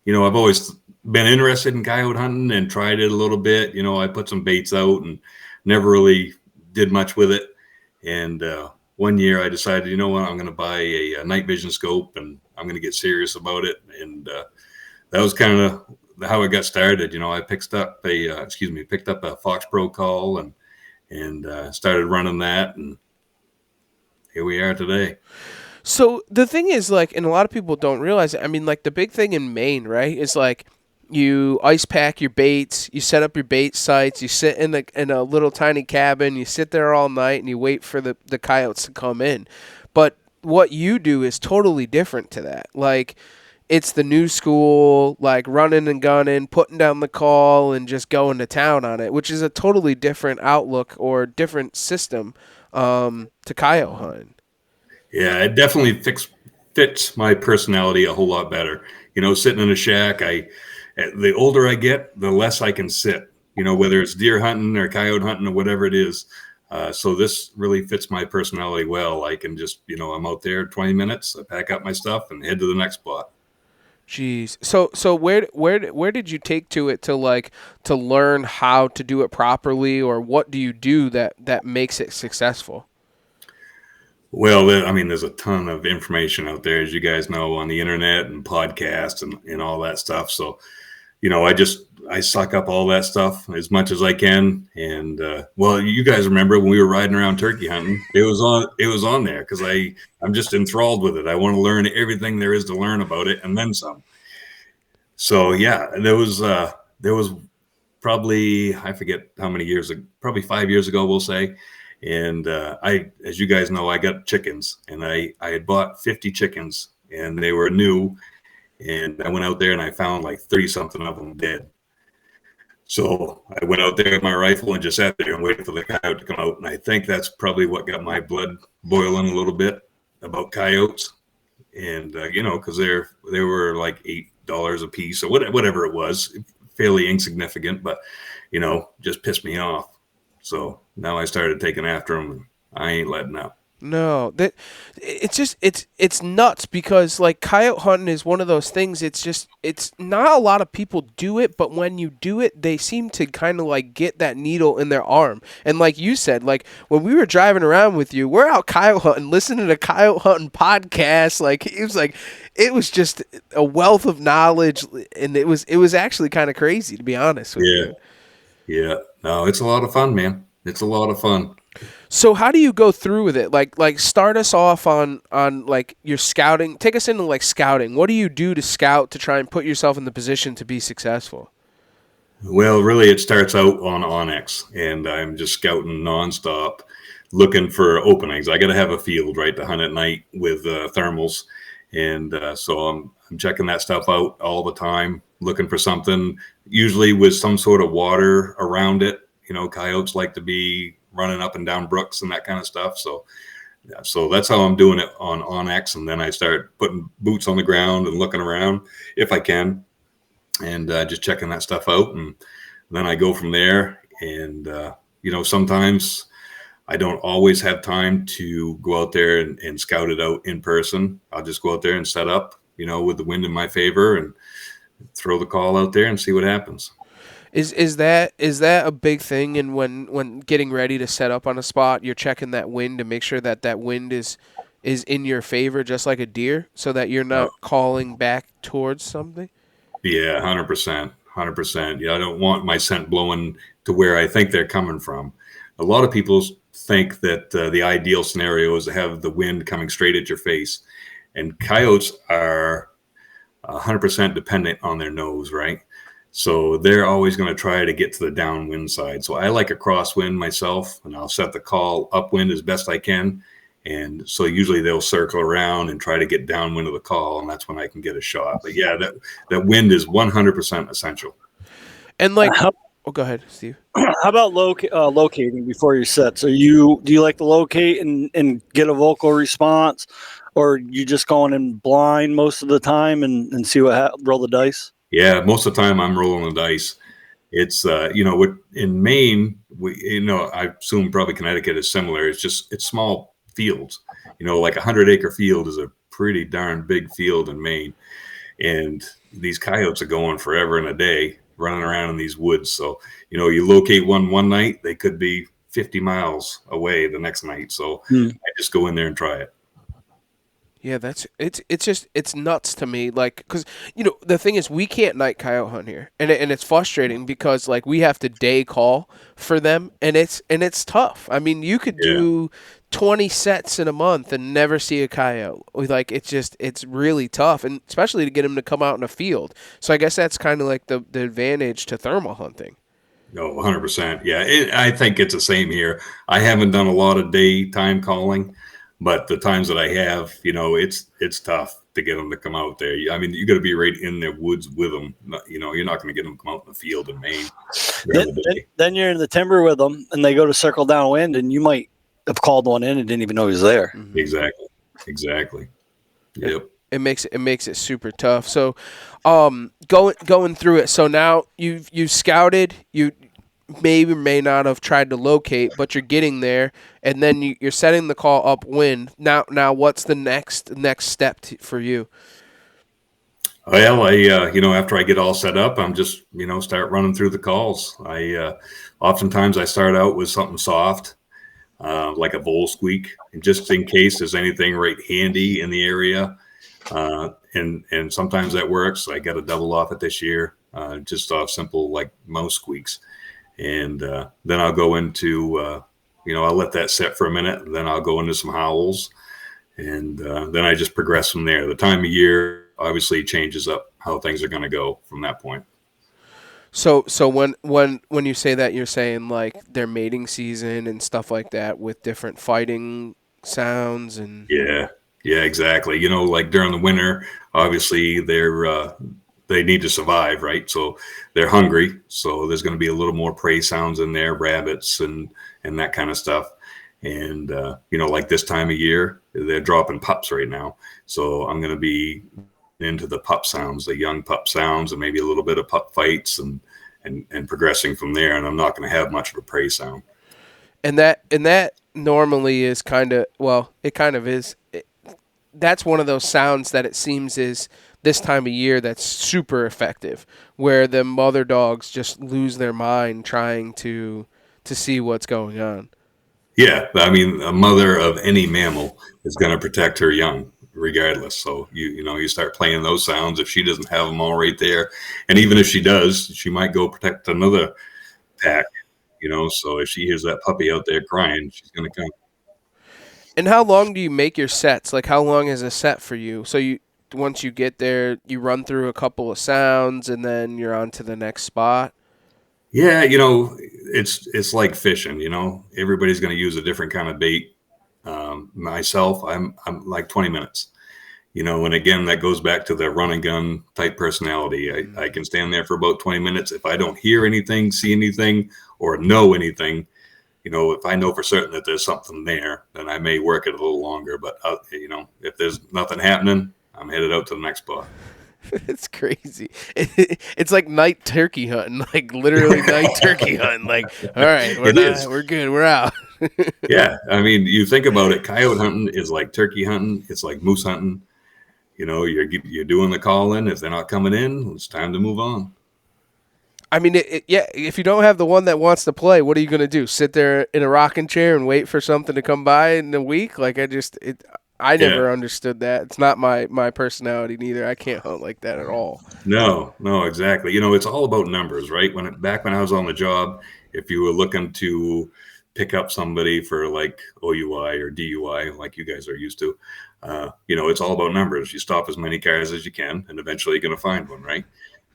always been interested in coyote hunting and tried it a little bit. I put some baits out and never really did much with it. And one year I decided, you know what, I'm going to buy a night vision scope and I'm going to get serious about it. And that was kind of how it got started. I picked up a Fox Pro call and started running that, and here we are today. So the thing is, like, and a lot of people don't realize it. I mean, like, the big thing in Maine, right, is like you ice pack your baits, you set up your bait sites, you sit in a little tiny cabin, you sit there all night, and you wait for the coyotes to come in. But what you do is totally different to that. Like, it's the new school, like running and gunning, putting down the call, and just going to town on it, which is a totally different outlook or different system to coyote hunting. Yeah, it definitely fits my personality a whole lot better. Sitting in a shack, the older I get, the less I can sit, whether it's deer hunting or coyote hunting or whatever it is. So this really fits my personality well. I can just, I'm out there 20 minutes, I pack up my stuff and head to the next spot. Jeez. So where did you take to it to learn how to do it properly, or what do you do that makes it successful? Well, there's a ton of information out there, as you guys know, on the internet and podcasts and all that stuff. So, I suck up all that stuff as much as I can. And, you guys remember when we were riding around turkey hunting, it was on there because I'm just enthralled with it. I want to learn everything there is to learn about it and then some. So, yeah, there was probably, I forget how many years ago, probably 5 years ago, we'll say. And as you guys know, I got chickens, and I had bought 50 chickens, and they were new. and I went out there and I found like 30 something of them dead. So I went out there with my rifle and just sat there and waited for the coyote to come out. And I think that's probably what got my blood boiling a little bit about coyotes. And, because they were like $8 a piece or whatever it was, fairly insignificant, but, just pissed me off. So now I started taking after them, and I ain't letting up. No, that it's nuts because like coyote hunting is one of those things. It's not a lot of people do it, but when you do it, they seem to kind of like get that needle in their arm. And like you said, like when we were driving around with you, we're out coyote hunting, listening to coyote hunting podcasts. Like it was just a wealth of knowledge, and it was actually kind of crazy, to be honest with you. Yeah. No, it's a lot of fun, man. It's a lot of fun. So how do you go through with it? Like start us off on like your scouting. Take us into like scouting. What do you do to scout to try and put yourself in the position to be successful? Well, really, it starts out on Onyx, and I'm just scouting nonstop, looking for openings. I got to have a field, right, to hunt at night with thermals, and so I'm checking that stuff out all the time, looking for something, usually with some sort of water around it. Coyotes like to be running up and down brooks and that kind of stuff. So that's how I'm doing it on Onyx. And then I start putting boots on the ground and looking around if I can, and just checking that stuff out. And then I go from there. And, sometimes I don't always have time to go out there and scout it out in person. I'll just go out there and set up, with the wind in my favor, and throw the call out there and see what happens. Is that a big thing? And when getting ready to set up on a spot, you're checking that wind to make sure that wind is in your favor, just like a deer, so that you're not calling back towards something. Yeah, 100%. Yeah, I don't want my scent blowing to where I think they're coming from. A lot of people think that the ideal scenario is to have the wind coming straight at your face, and coyotes are 100% dependent on their nose, right? So they're always going to try to get to the downwind side. So I like a crosswind myself, and I'll set the call upwind as best I can. And so usually they'll circle around and try to get downwind of the call, and that's when I can get a shot. But yeah, that wind is 100% essential. And like, go ahead, Steve. How about locating before you set? So do you like to locate and get a vocal response, or you just going in blind most of the time and see roll the dice? Yeah, most of the time I'm rolling the dice. It's in Maine, I assume probably Connecticut is similar. It's small fields. Like 100-acre field is a pretty darn big field in Maine, and these coyotes are going forever and a day running around in these woods. So you locate one night, they could be 50 miles away the next night. So I just go in there and try it. Yeah, it's nuts to me. Like, because the thing is, we can't night coyote hunt here, and it's frustrating because like we have to day call for them, and it's tough. I mean, you could do 20 sets in a month and never see a coyote. Like, it's really tough, and especially to get them to come out in a field. So I guess that's kind of like the advantage to thermal hunting. No, 100%. Yeah, I think it's the same here. I haven't done a lot of daytime calling. But the times that I have, it's tough to get them to come out there. I mean, you got to be right in the woods with them. You're not going to get them to come out in the field in Maine. Then you're in the timber with them, and they go to circle downwind, and you might have called one in and didn't even know he was there. Mm-hmm. Exactly. Yep. It makes it super tough. So, going through it. So now you've scouted. You may or may not have tried to locate, but you're getting there, and then you're setting the call upwind. Now, what's the next step for you? Well, after I get all set up, I'm just, start running through the calls. Oftentimes I start out with something soft, like a vole squeak, and just in case there's anything right handy in the area. And sometimes that works. I got a double off it this year, just off simple like mouse squeaks. And then I'll go into, I'll let that set for a minute, and then I'll go into some howls, and then I just progress from there. The time of year obviously changes up how things are going to go from that point. So when you say that, you're saying like their mating season and stuff like that with different fighting sounds and yeah, exactly. Like during the winter, obviously they need to survive, right? So they're hungry. So there's going to be a little more prey sounds in there, rabbits and that kind of stuff. And, like this time of year, they're dropping pups right now. So I'm going to be into the pup sounds, the young pup sounds, and maybe a little bit of pup fights and progressing from there. And I'm not going to have much of a prey sound. And that normally is it kind of is. That's one of those sounds that it seems is this time of year that's super effective, where the mother dogs just lose their mind trying to see what's going on. Yeah, I mean, a mother of any mammal is going to protect her young, regardless. So you start playing those sounds if she doesn't have them all right there, and even if she does, she might go protect another pack. So if she hears that puppy out there crying, she's going to come. And how long do you make your sets? Like, how long is a set for you? So once you get there, you run through a couple of sounds, and then you're on to the next spot. Yeah, it's like fishing. Everybody's going to use a different kind of bait. Myself, I'm like 20 minutes. And again, that goes back to the run and gun type personality. I can stand there for about 20 minutes. If I don't hear anything, see anything, or know anything, if I know for certain that there's something there, then I may work it a little longer. But, if there's nothing happening, I'm headed out to the next spot. It's crazy. It's like night turkey hunting, like literally night turkey hunting. Like, all right, we're good, we're out. Yeah, I mean, you think about it. Coyote hunting is like turkey hunting. It's like moose hunting. You're doing the calling. If they're not coming in, it's time to move on. I mean, if you don't have the one that wants to play, what are you going to do? Sit there in a rocking chair and wait for something to come by in a week? Like, I never understood that. It's not my personality neither. I can't hunt like that at all. No, exactly. It's all about numbers, right? Back when I was on the job, if you were looking to pick up somebody for like OUI or DUI, like you guys are used to, it's all about numbers. You stop as many cars as you can, and eventually you're going to find one, right?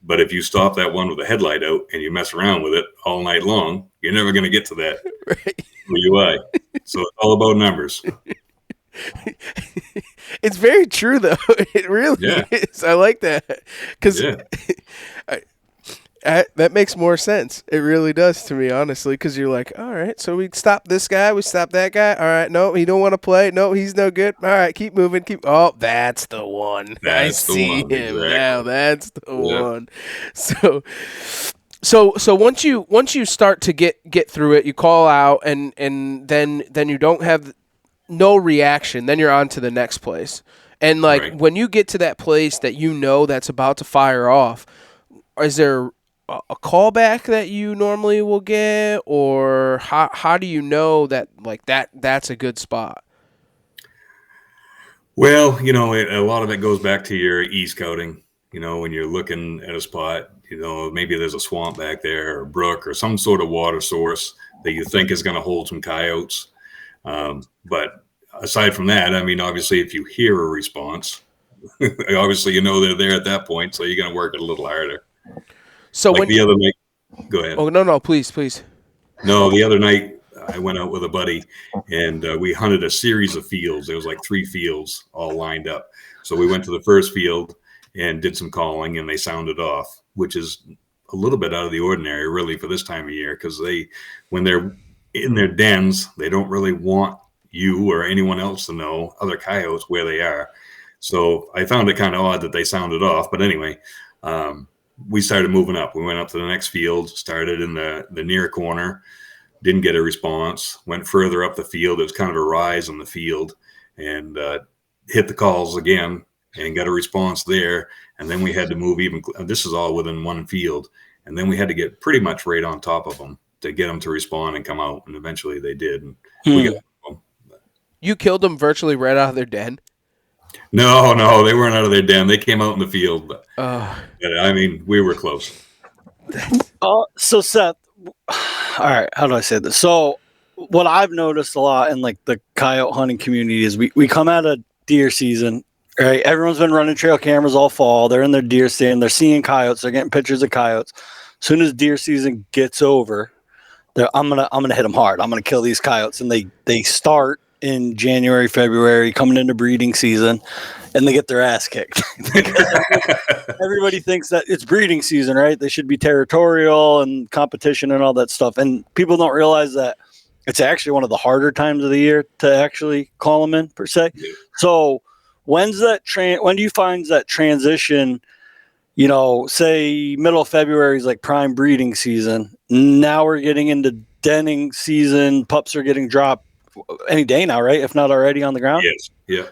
But if you stop that one with a headlight out and you mess around with it all night long, you're never going to get to that right. OUI. So it's all about numbers. It's very true, though. It really is. I like that because that makes more sense. It really does to me, honestly, because you're like, all right, so we stop this guy, we stop that guy. All right, no, he don't want to play. No, he's no good. All right, keep moving. Oh, that's the one. I see him exactly. Now. That's the one. So once you start to get through it, you call out, and then you don't have no reaction. Then you're on to the next place. And when you get to that place that that's about to fire off, is there a callback that you normally will get, or how do you know that that's a good spot? Well, a lot of it goes back to your e-scouting. When you're looking at a spot, maybe there's a swamp back there or a brook or some sort of water source that you think is going to hold some coyotes. But aside from that, I mean, obviously, if you hear a response, obviously, they're there at that point. So you're going to work it a little harder. So like the other night, go ahead. Oh, no, please. No, the other night I went out with a buddy and we hunted a series of fields. There was like 3 fields all lined up. So we went to the first field and did some calling, and they sounded off, which is a little bit out of the ordinary, really, for this time of year, because when they're in their dens, they don't really want you or anyone else to know, other coyotes, where they are. So I found it kind of odd that they sounded off. But anyway, we started moving up. We went up to the next field, started in the near corner, didn't get a response, went further up the field. It was kind of a rise on the field, and hit the calls again and got a response there. And then we had to move this is all within one field. And then we had to get pretty much right on top of them to get them to respond and come out. And eventually they did. And we got them. You killed them virtually right out of their den? No, they weren't out of their den. They came out in the field. But I mean, we were close. So Seth, all right, how do I say this? So what I've noticed a lot in like the coyote hunting community is we come out of deer season, right? Everyone's been running trail cameras all fall. They're in their deer stand. They're seeing coyotes. They're getting pictures of coyotes. As soon as deer season gets over, I'm gonna hit them hard. I'm gonna kill these coyotes, and they start in January, February, coming into breeding season, and they get their ass kicked. Everybody thinks that it's breeding season, right? They should be territorial and competition and all that stuff. And people don't realize that it's actually one of the harder times of the year to actually call them in, per se. Yeah. So when's that when do you find that transition? You know, say middle of February is like prime breeding season. Now we're getting into denning season. Pups are getting dropped any day now, right? If not already on the ground. Yes.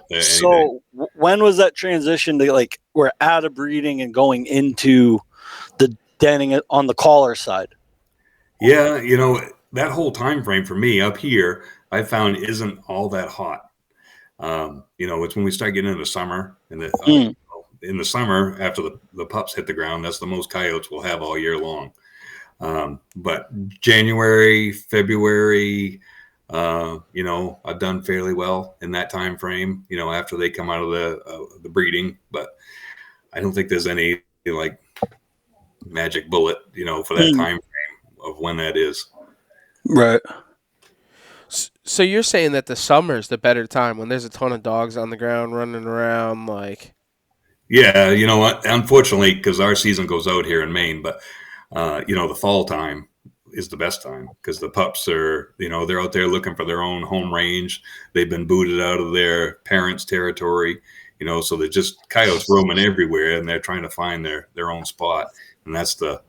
Yeah. So when was that transition to like we're out of breeding and going into the denning on the caller side? Yeah, that whole time frame for me up here, I found isn't all that hot. It's when we start getting into summer and in the summer after the pups hit the ground, that's the most coyotes we'll have all year long. But January, February, I've done fairly well in that time frame, after they come out of the breeding, but I don't think there's any like magic bullet, for that time frame of when that is. Right. So you're saying that the summer's the better time when there's a ton of dogs on the ground running around, like. Yeah, unfortunately, because our season goes out here in Maine, but the fall time is the best time because the pups are, they're out there looking for their own home range. They've been booted out of their parents' territory, so they're just coyotes roaming everywhere, and they're trying to find their own spot, and that's the.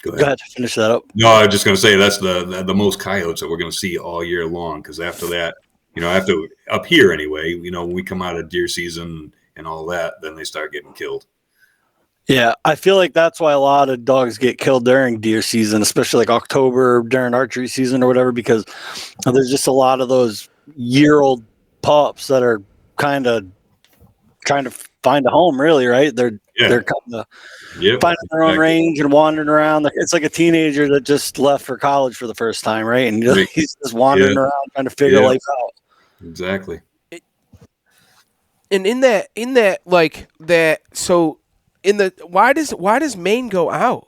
Go ahead. Finish that up. No, I was just going to say that's the most coyotes that we're going to see all year long because after that. After up here anyway, when we come out of deer season and all that, then they start getting killed. Yeah, I feel like that's why a lot of dogs get killed during deer season, especially like October during archery season or whatever, because there's just a lot of those year-old pups that are kind of trying to find a home, really, right? They're kind of finding their own range and wandering around. It's like a teenager that just left for college for the first time, right? And he's just wandering around trying to figure life out. Exactly. And why does Maine go out?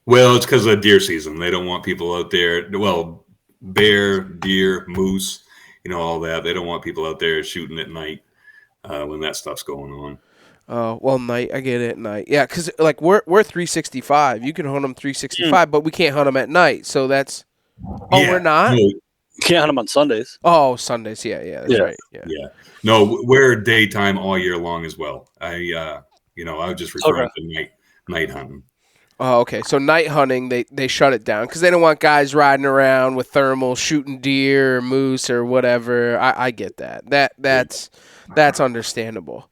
Well, it's because of deer season. They don't want people out there. Well, bear, deer, moose, all that. They don't want people out there shooting at night when that stuff's going on. Oh, well, night. I get it, night. Yeah, because like we're 365. You can hunt them 365, but we can't hunt them at night. So that's. Oh, we're not. No. Can't hunt them on Sundays. Oh, Sundays. Yeah, that's right. Yeah. No, we're daytime all year long as well. I was just referring to night hunting. Oh, okay. So night hunting, they shut it down because they don't want guys riding around with thermals shooting deer or moose or whatever. I get that. That's understandable.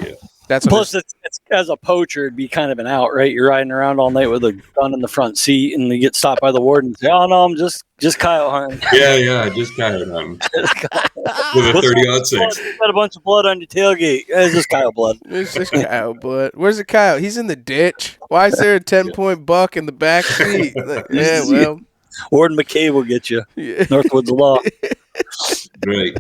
Yeah. Plus, it's as a poacher, it'd be kind of an out, right? You're riding around all night with a gun in the front seat, and you get stopped by the warden and say, "Oh no, I'm just coyote hunting." Yeah, just coyote hunting with a 30-06. Got a bunch of blood on your tailgate. It's just coyote blood. It's just coyote blood. Where's the coyote? He's in the ditch. Why is there a 10-point buck in the back seat? Like, yeah, well, Warden McCabe will get you. Yeah. Northwoods Law. Right.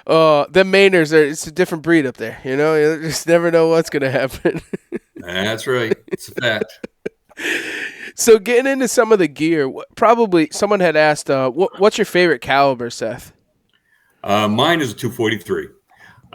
The Mainers it's a different breed up there. You just never know what's gonna happen. That's right. It's a fact. So getting into some of the gear, probably someone had asked, what's your favorite caliber, Seth? Mine is a 243.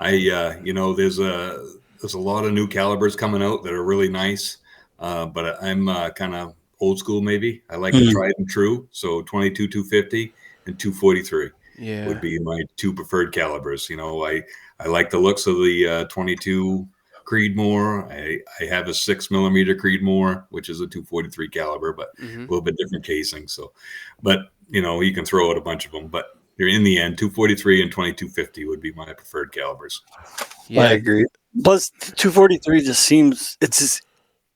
There's a lot of new calibers coming out that are really nice, but I'm kind of old school maybe. I like the tried and true. So 22, 250, and 243. Yeah. Would be my two preferred calibers. I like the looks of the 22 Creedmoor. I have a 6mm Creedmoor, which is a 243 caliber, but a little bit different casing. So, but you can throw out a bunch of them. But in the end, 243 and 2250 would be my preferred calibers. Yeah, I agree. Plus, 243 just seems it's just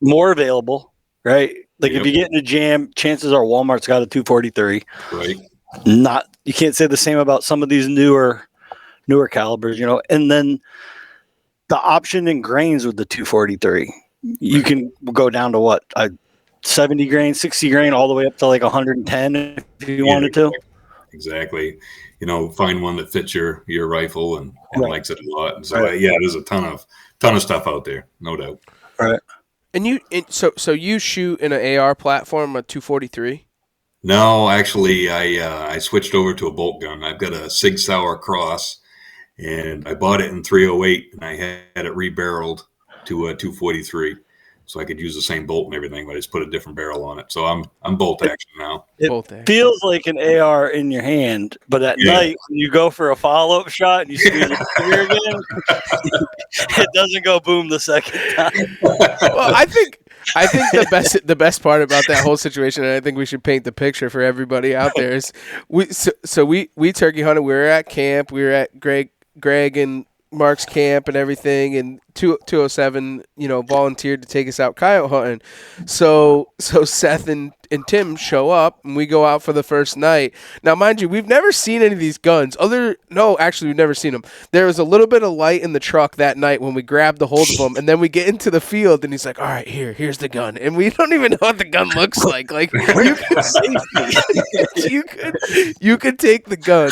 more available, right? Like if you get in a jam, chances are Walmart's got a 243. Right. You can't say the same about some of these newer calibers, and then the option in grains with the 243, you can go down to what, 70 grain, 60 grain, all the way up to like 110 if you wanted to. Exactly. Find one that fits your rifle and likes it a lot. And so there's a ton of stuff out there, no doubt. Right. And so you shoot in an AR platform, a 243? No, actually, I switched over to a bolt gun. I've got a Sig Sauer Cross, and I bought it in 308, and I had it rebarreled to a 243, so I could use the same bolt and everything, but I just put a different barrel on it. So I'm bolt action now. It feels like an AR in your hand, but at night when you go for a follow-up shot and you squeeze the trigger again, it doesn't go boom the second time. Well, I think the best part about that whole situation, and I think we should paint the picture for everybody out there, is we turkey hunted. We were at camp. We were at Greg and Mark's camp and everything, and 207, volunteered to take us out coyote hunting. So Seth and Tim show up, and we go out for the first night. Now, mind you, we've never seen any of these guns. Actually, we've never seen them. There was a little bit of light in the truck that night when we grabbed the hold of them, and then we get into the field, and he's like, "All right, here's the gun," and we don't even know what the gun looks like. Like you could take the gun.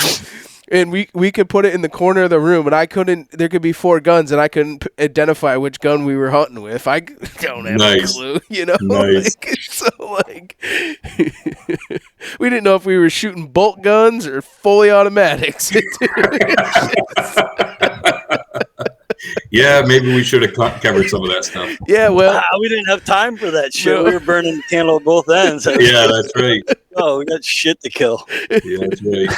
And we could put it in the corner of the room, and there could be 4 guns, and I couldn't identify which gun we were hunting with. I don't have a clue, Nice. We didn't know if we were shooting bolt guns or fully automatics. Yeah, maybe we should have covered some of that stuff. Yeah, well, we didn't have time for that shit. No. We were burning the candle at both ends. Yeah, that's right. Oh, we got shit to kill. Yeah, that's right.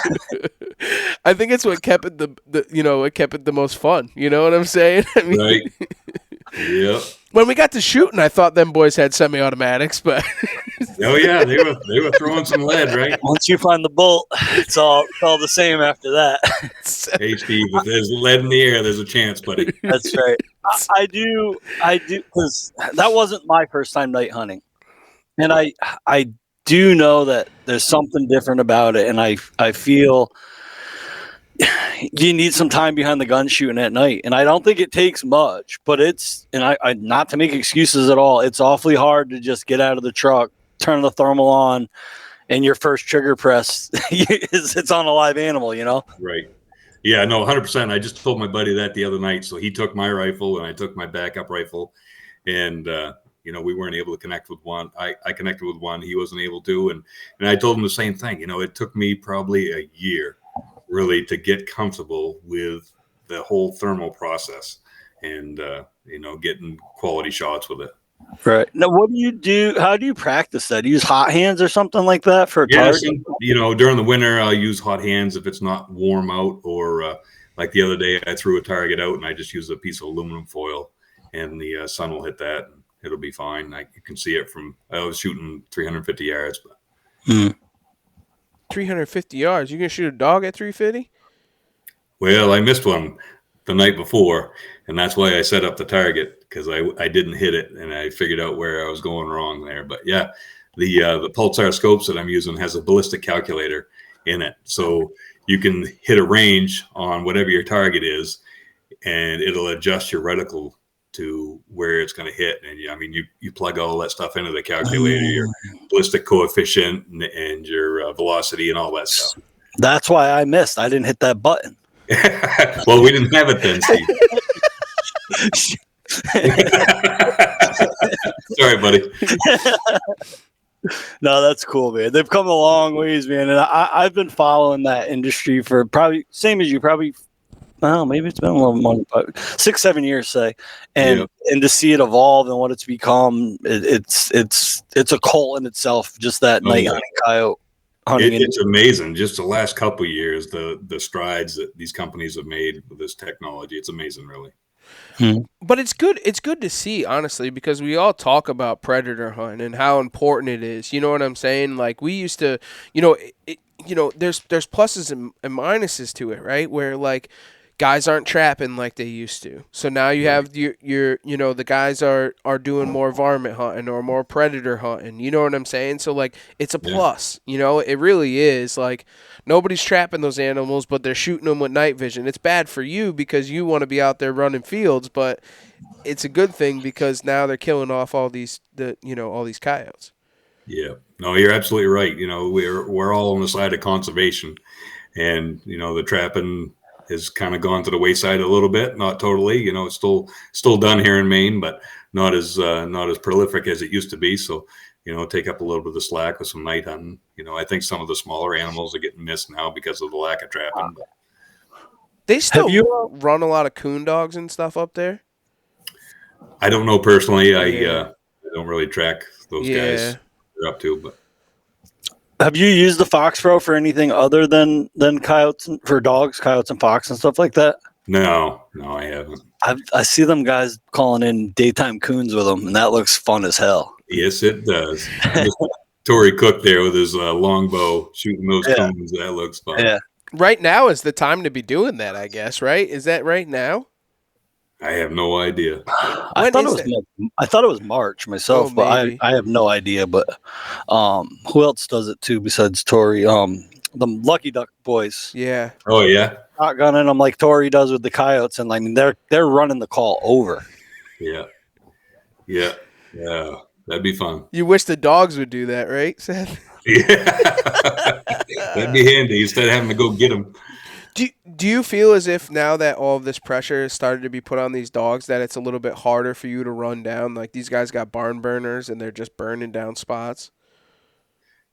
I think it's what kept it it kept it the most fun. You know what I'm saying? I mean, right. Yep. When we got to shooting, I thought them boys had semi-automatics, but oh yeah, they were throwing some lead, right? Once you find the bolt, it's all the same after that. Hey Steve, if there's lead in the air, there's a chance, buddy. That's right. I do, because that wasn't my first time night hunting, and I do know that there's something different about it, and I feel you need some time behind the gun shooting at night, and I don't think it takes much, but I not to make excuses at all, it's awfully hard to just get out of the truck, turn the thermal on, and your first trigger press it's on a live animal, Right. Yeah, no, 100%. I just told my buddy that the other night, so he took my rifle and I took my backup rifle, and we weren't able to connect with one. I connected with one, he wasn't able to, and I told him the same thing. It took me probably a year really to get comfortable with the whole thermal process and getting quality shots with it. Right. Now, what do you do? How do you practice that? Do you use hot hands or something like that for a target? During the winter I'll use hot hands if it's not warm out, or like the other day I threw a target out and I just used a piece of aluminum foil, and the sun will hit that and it'll be fine. You can see it I was shooting 350 yards. But 350 yards. You gonna shoot a dog at 350? Well, I missed one the night before, and that's why I set up the target, because I didn't hit it, and I figured out where I was going wrong there. But yeah, the Pulsar scopes that I'm using has a ballistic calculator in it, so you can hit a range on whatever your target is, and it'll adjust your reticle to where it's going to hit. And you plug all that stuff into the calculator, your ballistic coefficient and your velocity and all that stuff. That's why I missed. I didn't hit that button. Well, we didn't have it then, Steve. Sorry, buddy. No, that's cool, man. They've come a long ways, man. And I've been following that industry for probably same as you, maybe it's been a little more, but 6-7 years, say, and to see it evolve and what it's become, it's a cult in itself. Just that night hunting coyote hunting. It's amazing. Just the last couple of years, the strides that these companies have made with this technology. It's amazing, really. But it's good. It's good to see, honestly, because we all talk about predator hunting and how important it is. You know what I'm saying? Like we used to, there's pluses and minuses to it, right? Where like guys aren't trapping like they used to. So now you have your the guys are doing more varmint hunting or more predator hunting. You know what I'm saying? So like it's a plus. It really is. Like nobody's trapping those animals, but they're shooting them with night vision. It's bad for you because you want to be out there running fields, but it's a good thing because now they're killing off all these coyotes. Yeah. No, you're absolutely right. We're all on the side of conservation, and the trapping has kind of gone to the wayside a little bit. Not totally. It's still done here in Maine, but not as prolific as it used to be. So take up a little bit of the slack with some night hunting. I think some of the smaller animals are getting missed now because of the lack of trapping. But they still run a lot of coon dogs and stuff up there? I don't know personally. I don't really track those guys they're up to. But have you used the Fox Pro for anything other than coyotes, for dogs, coyotes and fox and stuff like that? No, I haven't. I see them guys calling in daytime coons with them, and that looks fun as hell. Yes, it does. Tory Cook there with his longbow shooting those coons. That looks fun. Yeah. Right now is the time to be doing that, I guess, right? Is that right now? I have no idea. I thought it was March myself, but I have no idea. But who else does it too besides Tory? The Lucky Duck boys. Yeah. Oh yeah. Shotgunning them like Tory does with the coyotes, and I mean they're running the call over. Yeah. That'd be fun. You wish the dogs would do that, right, Seth? Yeah. That'd be handy instead of having to go get them. Do you feel as if now that all of this pressure has started to be put on these dogs that it's a little bit harder for you to run down? Like these guys got barn burners and they're just burning down spots?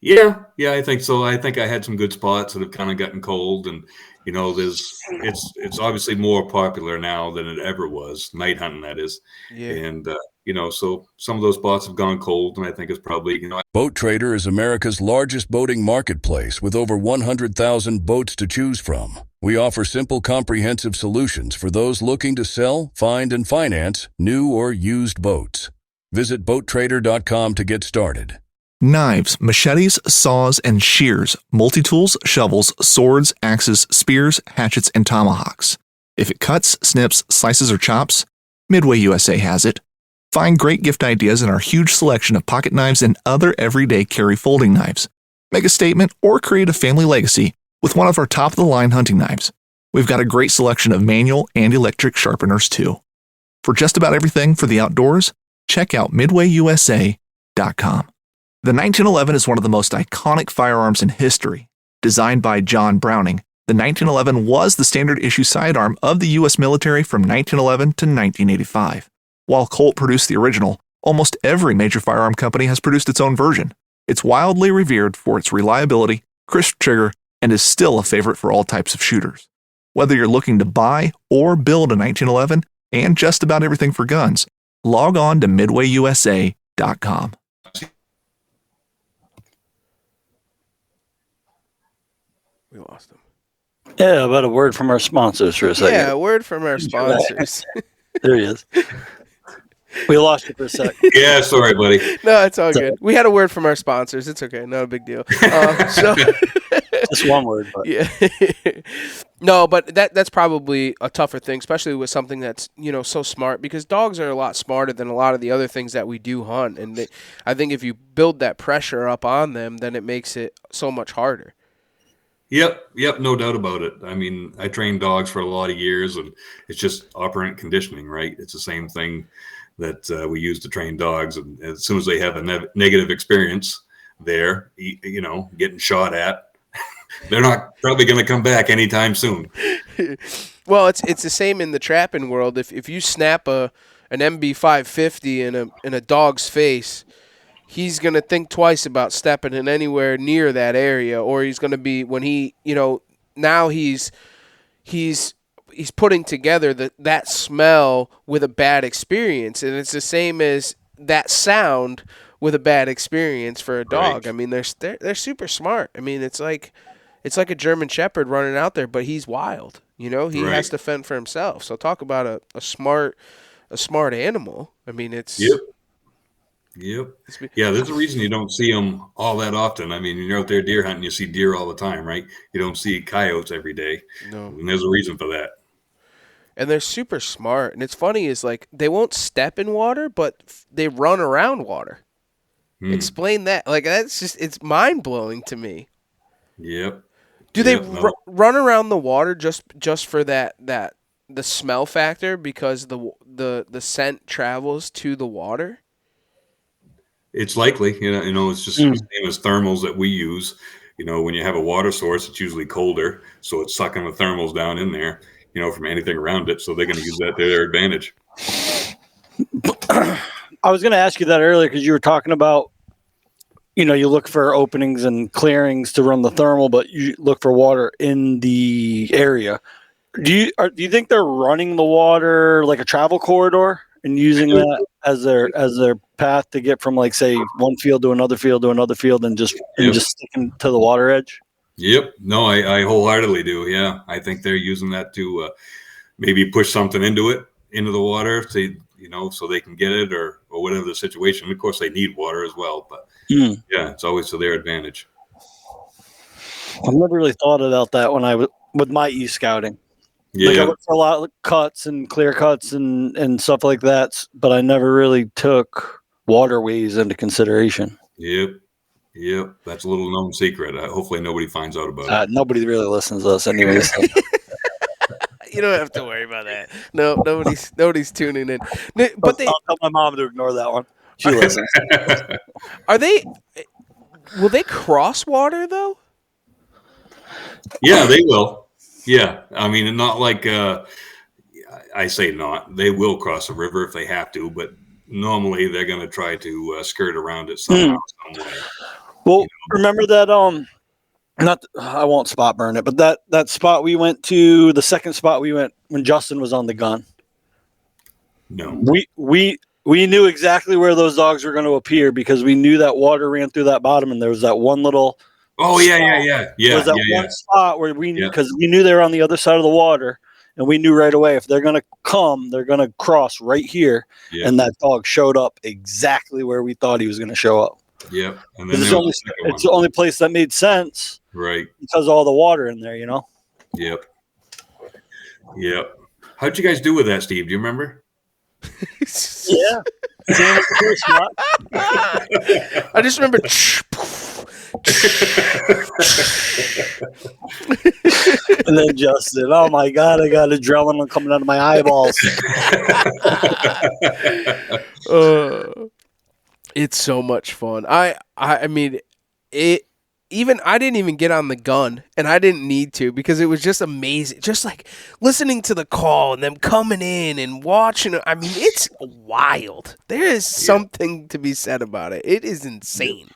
Yeah, I think so. I think I had some good spots that have kind of gotten cold, and it's obviously more popular now than it ever was. Night hunting, that is. Yeah. And so some of those spots have gone cold, and I think it's probably Boat Trader is America's largest boating marketplace with over 100,000 boats to choose from. We offer simple, comprehensive solutions for those looking to sell, find, and finance new or used boats. Visit BoatTrader.com to get started. Knives, machetes, saws, and shears, multi-tools, shovels, swords, axes, spears, hatchets, and tomahawks. If it cuts, snips, slices, or chops, Midway USA has it. Find great gift ideas in our huge selection of pocket knives and other everyday carry folding knives. Make a statement or create a family legacy with one of our top-of-the-line hunting knives. We've got a great selection of manual and electric sharpeners, too. For just about everything for the outdoors, check out MidwayUSA.com. The 1911 is one of the most iconic firearms in history. Designed by John Browning, the 1911 was the standard issue sidearm of the U.S. military from 1911 to 1985. While Colt produced the original, almost every major firearm company has produced its own version. It's wildly revered for its reliability, crisp trigger, and is still a favorite for all types of shooters. Whether you're looking to buy or build a 1911 and just about everything for guns, log on to MidwayUSA.com. We lost him. Yeah, about a word from our sponsors for a second. Yeah, a word from our sponsors. There he is. We lost you for a second. Yeah, sorry, buddy. No, it's all good. We had a word from our sponsors. It's okay. Not a big deal. Just one word. But. Yeah. No, but that's probably a tougher thing, especially with something that's, so smart, because dogs are a lot smarter than a lot of the other things that we do hunt. And I think if you build that pressure up on them, then it makes it so much harder. Yep, no doubt about it. I mean, I trained dogs for a lot of years, and it's just operant conditioning, right? It's the same thing that we use to train dogs, and as soon as they have a negative experience there, getting shot at, they're not probably going to come back anytime soon. Well, it's the same in the trapping world. If you snap an MB550 in a dog's face, he's going to think twice about stepping in anywhere near that area, or he's going to be, when he, now he's putting together that smell with a bad experience. And it's the same as that sound with a bad experience for a dog. Right. I mean, they're super smart. I mean, it's like a German Shepherd running out there, but he's wild. He has to fend for himself. So talk about a smart animal. I mean, it's... Yep. Yeah, there's a reason you don't see them all that often. I mean, you're out there deer hunting, you see deer all the time, right? You don't see coyotes every day. No. And there's a reason for that. And they're super smart. And it's funny is, like, they won't step in water, but they run around water. Explain that. Like, it's mind-blowing to me. Yep. Do they run around the water just for that the smell factor, because the scent travels to the water? It's likely, it's just the same as thermals that we use. When you have a water source, it's usually colder, so it's sucking the thermals down in there, from anything around it. So they're going to use that to their advantage. I was going to ask you that earlier because you were talking about you look for openings and clearings to run the thermal, but you look for water in the area. Do you think they're running the water like a travel corridor and using that as their path to get from, like, say, one field to another field to another field, and just sticking to the water edge? Yep. No, I wholeheartedly do. Yeah, I think they're using that to maybe push something into the water, so they can get it or whatever the situation. Of course, they need water as well, but yeah, it's always to their advantage. I've never really thought about that when I was with my e-scouting. Yeah, I looked for a lot of cuts and clear cuts and stuff like that, but I never really took waterways into consideration. Yep. That's a little known secret. Hopefully, nobody finds out about it. Nobody really listens to us, anyways. You don't have to worry about that. No, nobody's tuning in. But I'll tell my mom to ignore that one. She listens. Will they cross water though? Yeah, they will. Yeah, I mean, not like I say not. They will cross a river if they have to, but normally they're going to try to skirt around it somehow, some way. Well, remember that I won't spot burn it, but that spot we went to, the second spot we went when Justin was on the gun. No. We knew exactly where those dogs were going to appear because we knew that water ran through that bottom, and there was that one little yeah. There was that one spot where because we knew they were on the other side of the water, and we knew right away if they're going to come, they're going to cross right here. Yeah. And that dog showed up exactly where we thought he was going to show up. Yep. And then it's the only place that made sense. Right. Because of all the water in there, Yep. How'd you guys do with that, Steve? Do you remember? Yeah. I just remember. And then Justin, oh my God, I got adrenaline coming out of my eyeballs. It's so much fun. I mean, I didn't even get on the gun, and I didn't need to because it was just amazing. Just like listening to the call and them coming in and watching. I mean, it's wild. There is something to be said about it. It is insane.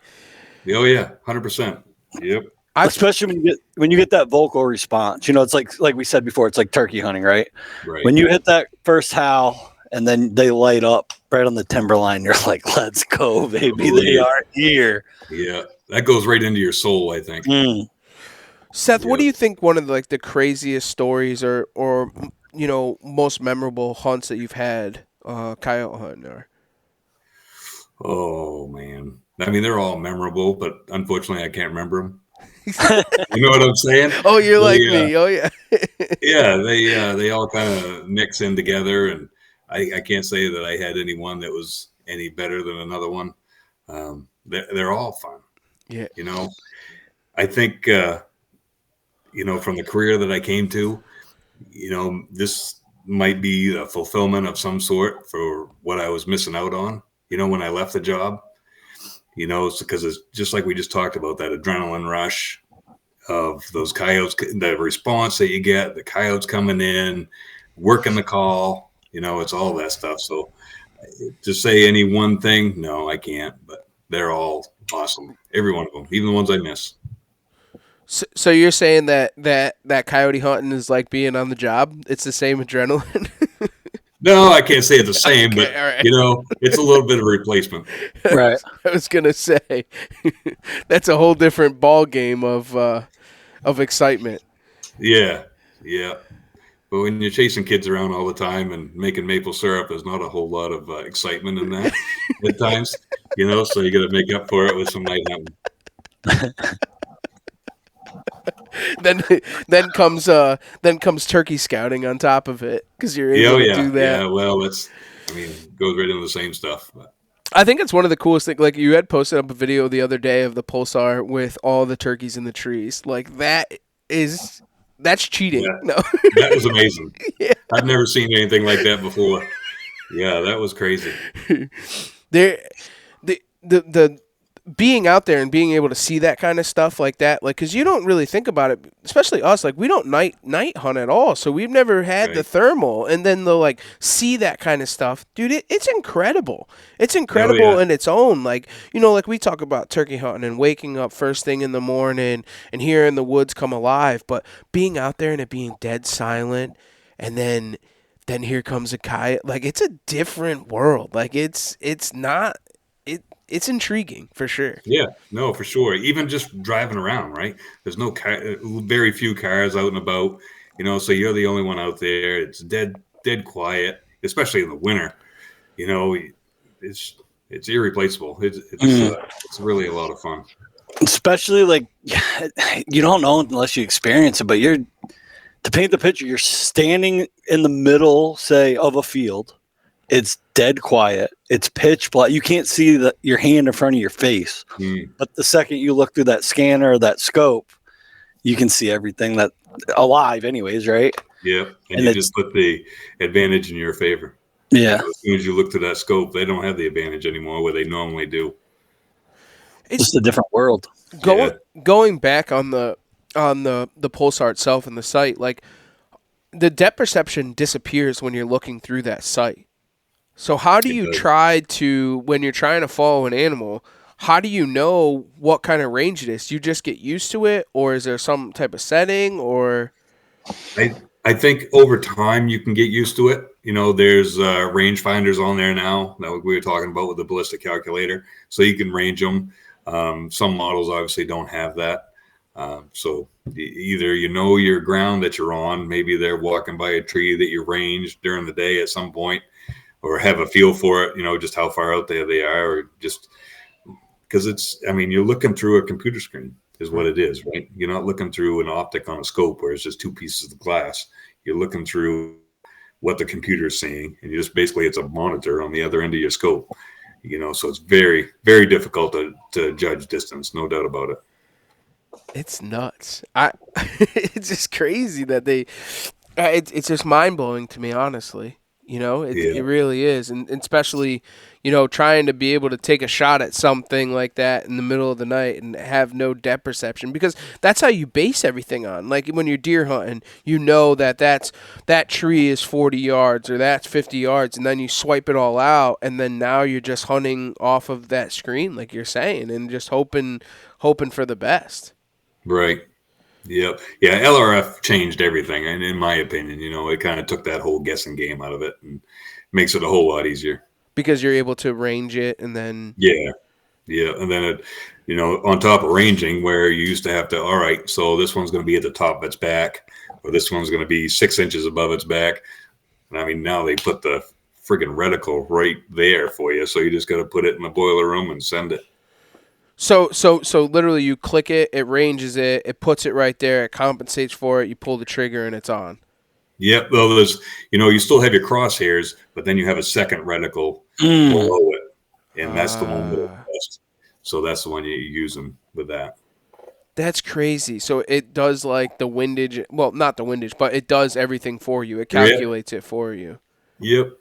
Oh yeah, 100%. Yep. Especially when you get that vocal response. It's like we said before, it's like turkey hunting, right? Right. When you hit that first howl and then they light up right on the timberline, you're like, let's go, baby. They are here. Yeah. That goes right into your soul, I think. Seth, what do you think one of the craziest stories or most memorable hunts that you've had coyote hunting are? Oh man. I mean, they're all memorable, but unfortunately I can't remember them. You know what I'm saying? Oh, you're like me. Oh yeah. Yeah, they all kind of mix in together, and I can't say that I had any one that was any better than another one. They're all fun. Yeah. I think from the career that I came to, this might be a fulfillment of some sort for what I was missing out on, when I left the job. It's because it's just like we just talked about, that adrenaline rush of those coyotes, the response that you get, the coyotes coming in, working the call, it's all that stuff. So to say any one thing, no, I can't, but they're all awesome. Every one of them, even the ones I miss. So you're saying that coyote hunting is like being on the job? It's the same adrenaline? No, I can't say it's the same, okay, but right. It's a little bit of a replacement. Right. I was gonna say that's a whole different ball game of excitement. Yeah. But when you're chasing kids around all the time and making maple syrup, there's not a whole lot of excitement in that at times. So you got to make up for it with some night hunting. then comes turkey scouting on top of it because you're able to do that. Yeah, well, goes right into the same stuff. But I think it's one of the coolest things. Like, you had posted up a video the other day of the pulsar with all the turkeys in the trees. Like, that's cheating. Yeah, no, that was amazing. Yeah. I've never seen anything like that before. Yeah, that was crazy. The being out there and being able to see that kind of stuff like that, like, because you don't really think about it, especially us, like, we don't night hunt at all, so we've never had the thermal, and then they'll, like, see that kind of stuff. Dude, it's incredible. It's incredible in its own. Like, you know, like we talk about turkey hunting and waking up first thing in the morning and hearing the woods come alive, but being out there and it being dead silent, and then here comes a coyote. Like, it's a different world. Like, it's not. It's intriguing for sure. Yeah, no, for sure. Even just driving around, right? There's no very few cars out and about, you know. So you're the only one out there. It's dead quiet, especially in the winter. You know, it's irreplaceable. It's really a lot of fun. Especially, like, you don't know unless you experience it. But to paint the picture, you're standing in the middle, say, of a field. It's dead quiet. It's pitch black. You can't see your hand in front of your face. But the second you look through that scanner or that scope, you can see everything that alive anyways, right? Yeah. And you just put the advantage in your favor. Yeah. As soon as you look to that scope, they don't have the advantage anymore where they normally do. It's just a different world. Going back on the pulsar itself and the sight, like, the depth perception disappears when you're looking through that sight. So how do you try to, when you're trying to follow an animal, how do you know what kind of range it is? Do you just get used to it, or is there some type of setting, or? I think over time you can get used to it. You know, there's range finders on there now that we were talking about with the ballistic calculator, so you can range them. Some models obviously don't have that. So either you know your ground that you're on, maybe they're walking by a tree that you ranged during the day at some point, or have a feel for it, you know, just how far out there they are, or just because you're looking through a computer screen is what it is, right? You're not looking through an optic on a scope where it's just two pieces of glass. You're looking through what the computer is seeing, and it's a monitor on the other end of your scope, you know, so it's very, very difficult to judge distance, no doubt about it. It's nuts. It's just crazy that it's just mind blowing to me, honestly. You know, it really is. And especially, you know, trying to be able to take a shot at something like that in the middle of the night and have no depth perception, because that's how you base everything on. Like when you're deer hunting, you know that tree is 40 yards or that's 50 yards, and then you swipe it all out, and then now you're just hunting off of that screen, like you're saying, and just hoping for the best. Right. Yep. Yeah. LRF changed everything. And in my opinion, you know, it kind of took that whole guessing game out of it and makes it a whole lot easier. Because you're able to range it and then. Yeah. Yeah. And then you know, on top of ranging where you used to have to, all right, so this one's going to be at the top of its back, or this one's going to be 6 inches above its back. And I mean, now they put the friggin' reticle right there for you. So you just got to put it in the boiler room and send it. So literally you click it, it ranges it, it puts it right there, it compensates for it, you pull the trigger and it's on. Yep. Well, you still have your crosshairs, but then you have a second reticle below it. And that's the one that's best. So that's the one you use them with that. That's crazy. So it does like the windage, well, not the windage, but it does everything for you. It calculates it for you. Yep.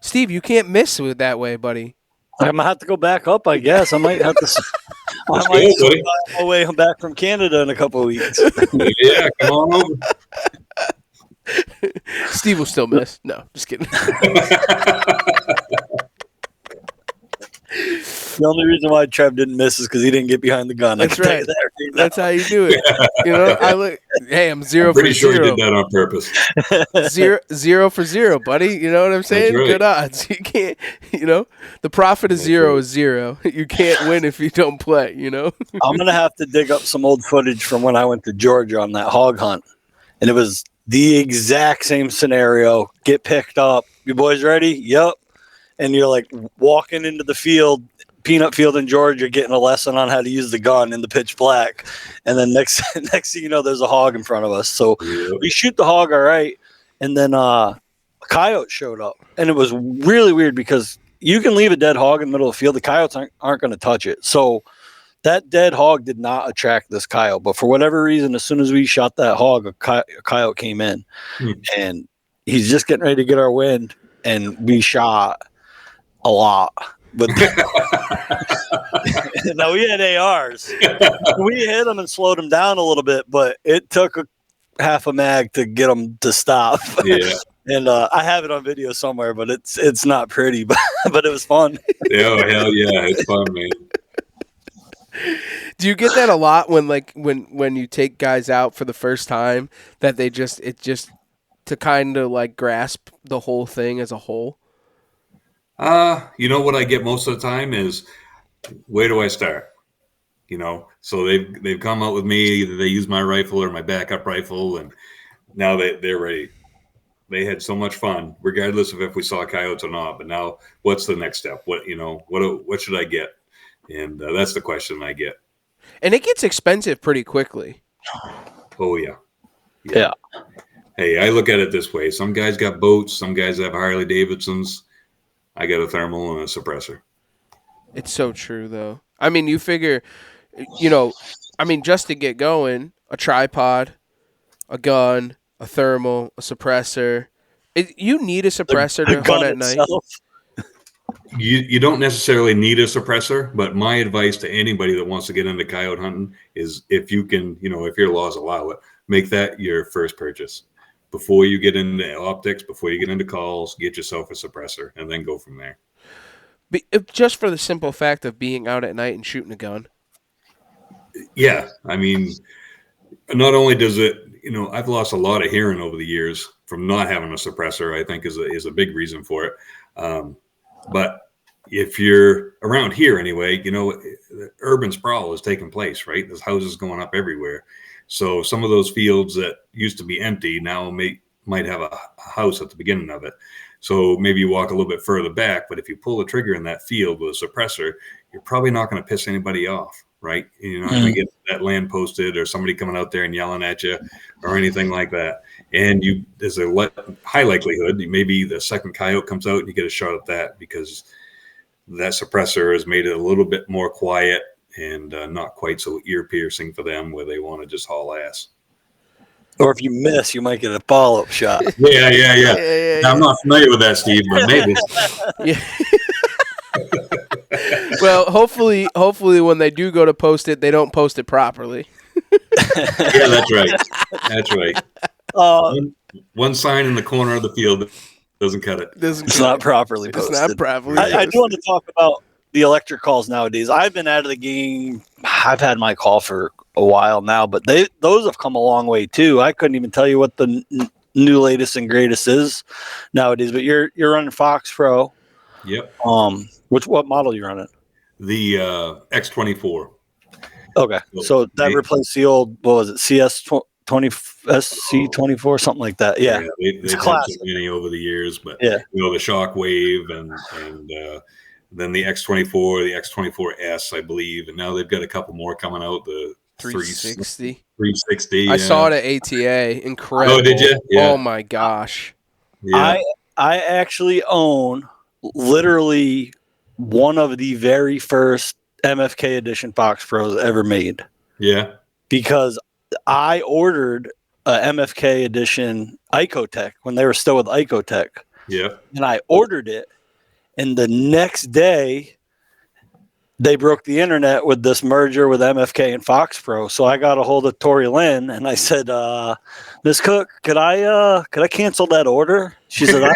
Steve, you can't miss with that way, buddy. I'm gonna have to go back up, I guess. I might have to. I might go my way back from Canada in a couple of weeks. Yeah, come on over. Steve will still miss. No, just kidding. The only reason why Trev didn't miss is because he didn't get behind the gun. That's right. That's how you do it. You know, I'm 0 for 0. Pretty sure he did that on purpose. 0 for 0, buddy. You know what I'm saying? Right. Good odds. You can't. You know, the profit of zero is 0. You can't win if you don't play. You know. I'm gonna have to dig up some old footage from when I went to Georgia on that hog hunt, and it was the exact same scenario. Get picked up. You boys ready? Yep. And you're like walking into the field, peanut field in Georgia, getting a lesson on how to use the gun in the pitch black. And then next thing you know, there's a hog in front of us. So we shoot the hog, all right. And then a coyote showed up. And it was really weird because you can leave a dead hog in the middle of the field. The coyotes aren't going to touch it. So that dead hog did not attract this coyote. But for whatever reason, as soon as we shot that hog, a coyote came in. And he's just getting ready to get our wind. And we shot a lot. but no, we had ARs. We hit them and slowed them down a little bit, but it took half a mag to get them to stop. Yeah. And I have it on video somewhere, but it's not pretty, but it was fun. Oh, hell yeah. It's fun, man. Do you get that a lot when you take guys out for the first time that to kind of like grasp the whole thing as a whole? You know what I get most of the time is, where do I start? So they've come out with me, either they use my rifle or my backup rifle, and now they're ready. They had so much fun, regardless of if we saw coyotes or not. But now, what's the next step? What should I get? And that's the question I get. And it gets expensive pretty quickly. Oh yeah. Hey, I look at it this way: some guys got boats, some guys have Harley Davidsons. I got a thermal and a suppressor. It's so true, though. I mean, you figure, just to get going, a tripod, a gun, a thermal, a suppressor. You need a suppressor to hunt at night. You don't necessarily need a suppressor, but my advice to anybody that wants to get into coyote hunting is, if you can, if your laws allow it, make that your first purchase. Before you get into optics, before you get into calls, get yourself a suppressor and then go from there. Just for the simple fact of being out at night and shooting a gun. Yeah. I mean, not only does it, I've lost a lot of hearing over the years from not having a suppressor, I think is a big reason for it. But if you're around here anyway, urban sprawl is taking place, right? There's houses going up everywhere. So some of those fields that used to be empty now might have a house at the beginning of it. So maybe you walk a little bit further back, but if you pull the trigger in that field with a suppressor, you're probably not going to piss anybody off, right? You're not going to get that land posted or somebody coming out there and yelling at you or anything like that. And there's a high likelihood maybe the second coyote comes out and you get a shot at that, because that suppressor has made it a little bit more quiet and not quite so ear piercing for them, where they want to just haul ass. Or if you miss, you might get a follow-up shot. Yeah. Now, I'm not familiar with that, Steve, but maybe. Well, hopefully when they do go to post it, they don't post it properly. Yeah, that's right. One sign in the corner of the field doesn't cut it. It's not properly posted. It's not properly posted. I do want to talk about the electric calls nowadays. I've been out of the game. I've had my call for a while now, but those have come a long way too. I couldn't even tell you what the new latest and greatest is nowadays. But you're running Fox Pro. Yep. What model you running? The X24. Okay, so that replaced the old, what was it, SC24, something like that. Yeah, it's classic. Many over the years, but the Shockwave and then the X24, the X24S, I believe, and now they've got a couple more coming out. The 360. 360. I saw it at ATA. Incredible. Oh, did you? Yeah. Oh my gosh. Yeah. I actually own literally one of the very first MFK edition Fox Pros ever made. Yeah. Because I ordered a MFK edition Icotech when they were still with Icotech. Yeah. And I ordered it, and the next day they broke the internet with this merger with MFK and Fox Pro. So I got a hold of Tori Lynn and I said, Miss Cook, could I cancel that order? She said,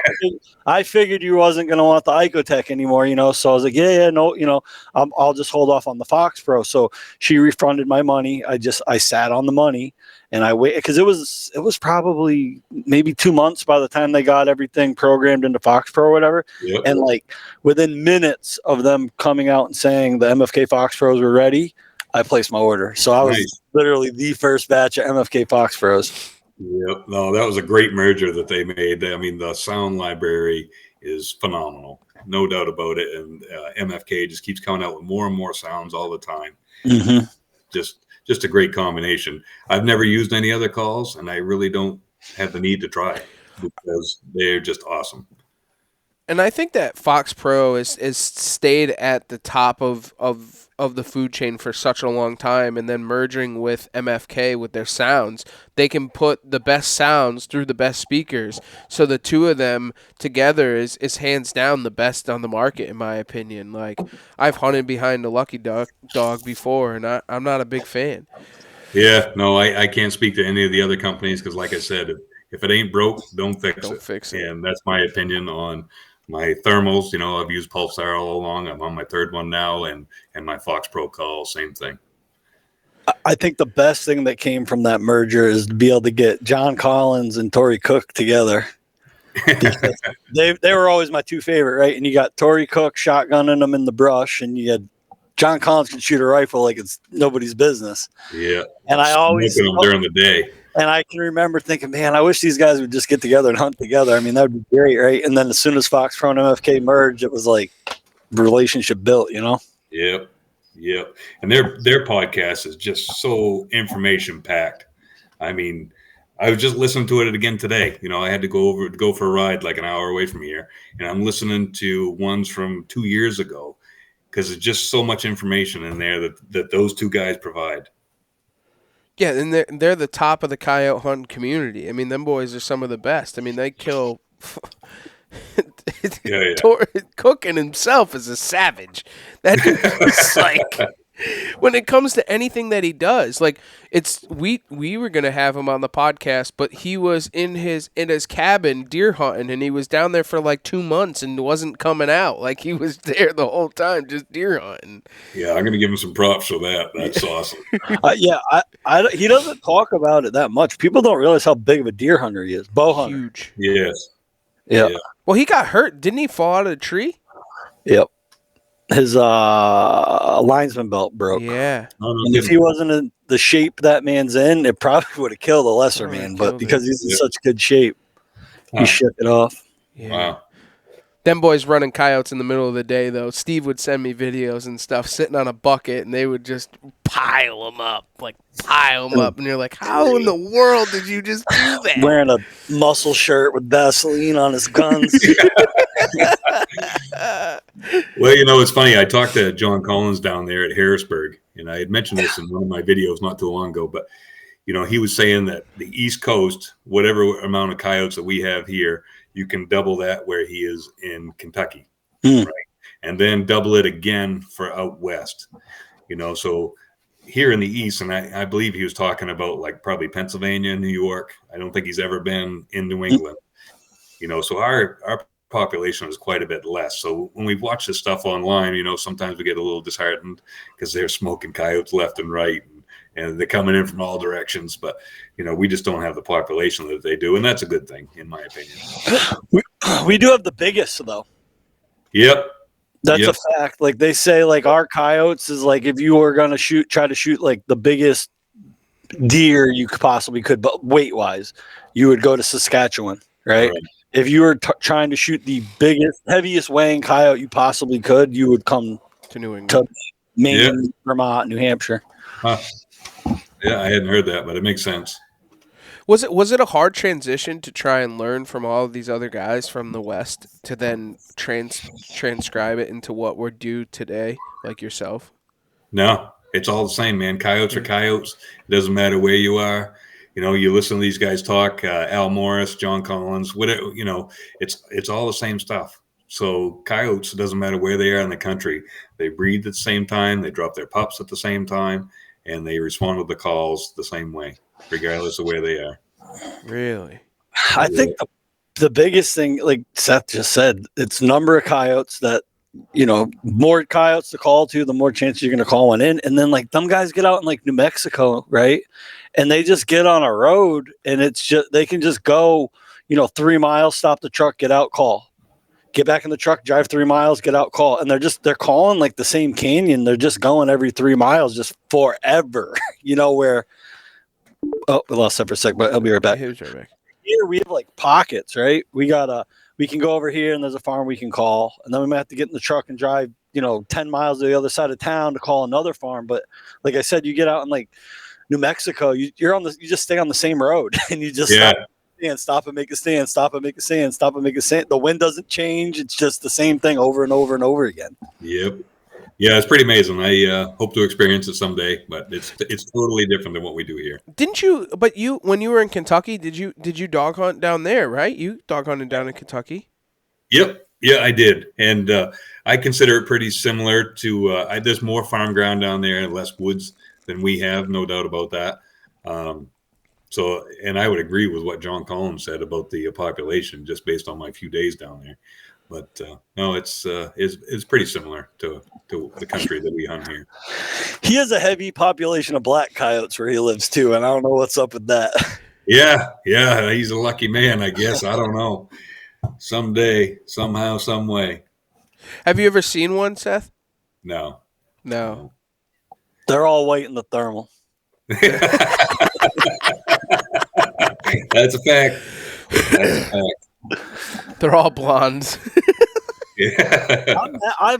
I figured you wasn't going to want the Icotech anymore, So I was like, no, I'll just hold off on the Fox Pro. So she refunded my money. I sat on the money and I waited, because it was probably maybe 2 months by the time they got everything programmed into Fox Pro or whatever. Yep. And like within minutes of them coming out and saying the MFK Fox Pros were ready, I placed my order. So I was literally the first batch of MFK Fox Pros. Yep. No, that was a great merger that they made. I mean, the sound library is phenomenal, no doubt about it. And MFK just keeps coming out with more and more sounds all the time. Mm-hmm. Just a great combination. I've never used any other calls, and I really don't have the need to try, because they're just awesome. And I think that Fox Pro is stayed at the top of of the food chain for such a long time, and then merging with MFK with their sounds, they can put the best sounds through the best speakers. So the two of them together is hands down the best on the market, in my opinion. Like, I've hunted behind a Lucky Dog before, and I'm not a big fan. Yeah, no, I can't speak to any of the other companies because, like I said, if it ain't broke, don't fix it. And that's my opinion on my thermals. I've used Pulsar all along. I'm on my third one now, and my Fox Pro Call, same thing. I think the best thing that came from that merger is to be able to get John Collins and Tory Cook together. they were always my two favorite, right? And you got Tory Cook shotgunning them in the brush, and you had John Collins can shoot a rifle like it's nobody's business. Yeah. And I always them during the day. And I can remember thinking, man, I wish these guys would just get together and hunt together. I mean, that would be great, right? And then as soon as Fox Pro and MFK merged, it was like relationship built, Yep. And their podcast is just so information packed. I mean, I was just listening to it again today. I had to go for a ride like an hour away from here, and I'm listening to ones from 2 years ago because there's just so much information in there that those two guys provide. Yeah, and they're the top of the coyote hunting community. I mean, them boys are some of the best. I mean, they kill. Yeah. Cooking himself is a savage. That is like, when it comes to anything that he does, like, it's we were gonna have him on the podcast, but he was in his cabin deer hunting, and he was down there for like 2 months and wasn't coming out. Like, he was there the whole time just deer hunting. Yeah, I'm gonna give him some props for that. That's awesome. He doesn't talk about it that much. People don't realize how big of a deer hunter he is. Bow hunter. Huge. Yes. Yeah. Well, he got hurt. Didn't he fall out of a tree? Yep. His linesman belt broke. Yeah. And if he wasn't in the shape that man's in, it probably would have killed a lesser man. But because he's in such good shape, he shook it off. Yeah. Wow. Them boys running coyotes in the middle of the day, though. Steve would send me videos and stuff sitting on a bucket, and they would just pile them up. And you're like, how in the world did you just do that? Wearing a muscle shirt with Vaseline on his guns. Well, it's funny. I talked to John Collins down there at Harrisburg, and I had mentioned this in one of my videos not too long ago, but, he was saying that the East Coast, whatever amount of coyotes that we have here, you can double that where he is in Kentucky, right? And then double it again for out west, so here in the East, and I believe he was talking about like probably Pennsylvania, New York. I don't think he's ever been in New England, so our population is quite a bit less. So when we watch this stuff online, sometimes we get a little disheartened because they're smoking coyotes left and right, and they're coming in from all directions. But, we just don't have the population that they do. And that's a good thing, in my opinion. We do have the biggest, though. Yep. That's a fact. Like they say, like our coyotes is like, if you were going to try to shoot like the biggest deer you possibly could, but weight wise, you would go to Saskatchewan, right? If you were trying to shoot the biggest, heaviest weighing coyote you possibly could, you would come to New England, to Maine, Vermont, New Hampshire. Huh. Yeah, I hadn't heard that, but it makes sense. Was it a hard transition to try and learn from all of these other guys from the West to then transcribe it into what we're due today, like yourself? No, it's all the same, man. Coyotes are coyotes. It doesn't matter where you are. You listen to these guys talk, Al Morris, John Collins, whatever, it's all the same stuff. So coyotes, it doesn't matter where they are in the country. They breed at the same time. They drop their pups at the same time, and they respond to the calls the same way, regardless of where they are. Really? I think the biggest thing, like Seth just said, it's number of coyotes that, more coyotes to call to, the more chances you're going to call one in. And then like them guys get out in like New Mexico, right? And they just get on a road and it's just, they can just go, 3 miles, stop the truck, get out, call. Get back in the truck, drive 3 miles, get out, call. And they're calling like the same canyon. They're just going every 3 miles just forever, where, oh, we lost that for a sec, but I'll be right back. He was right back. Here we have like pockets, right? We can go over here and there's a farm we can call. And then we might have to get in the truck and drive, 10 miles to the other side of town to call another farm. But like I said, you get out in like New Mexico, you just stay on the same road and you just stop and make a stand, stop and make a stand, stop and make a stand. The wind doesn't change. It's just the same thing over and over and over again. Yep. Yeah, it's pretty amazing. I hope to experience it someday, but it's totally different than what we do here. Didn't you? But when you were in Kentucky, did you dog hunt down there? Right? You dog hunted down in Kentucky. Yep. Yeah, I did, and I consider it pretty similar to. There's more farm ground down there and less woods than we have, no doubt about that. So, and I would agree with what John Collins said about the population, just based on my few days down there. But no, it's pretty similar to the country that we hunt here. He has a heavy population of black coyotes where he lives too, and I don't know what's up with that. Yeah, he's a lucky man, I guess. I don't know. Someday, somehow, some way. Have you ever seen one, Seth? No. They're all white in the thermal. That's a fact. They're all blondes. Yeah. I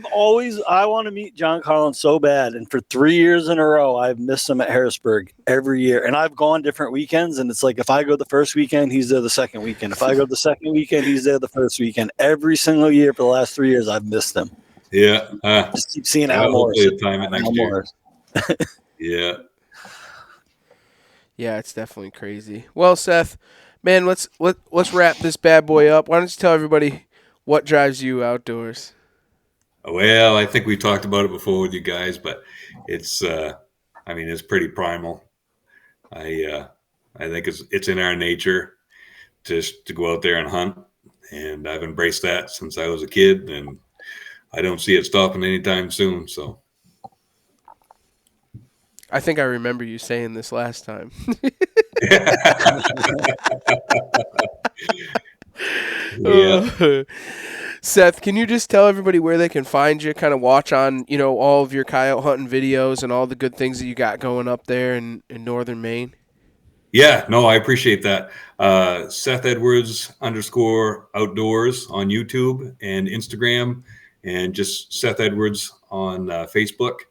want to meet John Collins so bad, and for 3 years in a row, I've missed him at Harrisburg every year. And I've gone different weekends, and it's like if I go the first weekend, he's there the second weekend. If I go the second weekend, he's there the first weekend. Every single year for the last 3 years, I've missed him. Yeah. Just keep seeing Al Morris. Time it next year. Yeah. Yeah, it's definitely crazy. Well, Seth, man, let's wrap this bad boy up. Why don't you tell everybody what drives you outdoors? Well, I think we talked about it before with you guys, but it's it's pretty primal. I think it's in our nature just to go out there and hunt, and I've embraced that since I was a kid, and I don't see it stopping anytime soon. So I think I remember you saying this last time. Yeah. Seth, can you just tell everybody where they can find you, kind of watch on, all of your coyote hunting videos and all the good things that you got going up there in northern Maine? Yeah, no, I appreciate that. Seth Edwards _outdoors on YouTube and Instagram, and just Seth Edwards on Facebook,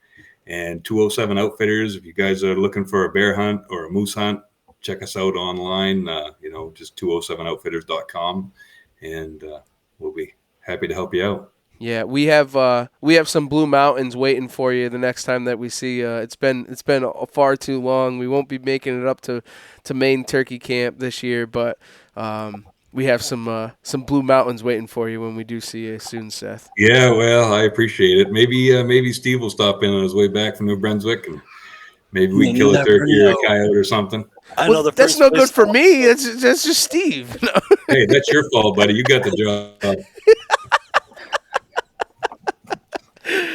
and 207 Outfitters. If you guys are looking for a bear hunt or a moose hunt, check us out online, just 207outfitters.com, and we'll be happy to help you out. Yeah, we have some Blue Mountains waiting for you the next time that we see you. It's been far too long. We won't be making it up to Maine turkey camp this year, but we have some Blue Mountains waiting for you when we do see you soon, Seth. Yeah, well, I appreciate it. Maybe Steve will stop in on his way back from New Brunswick, and maybe we kill a turkey or a coyote or something. That's no good for me. That's just Steve. Hey, that's your fault, buddy. You got the job.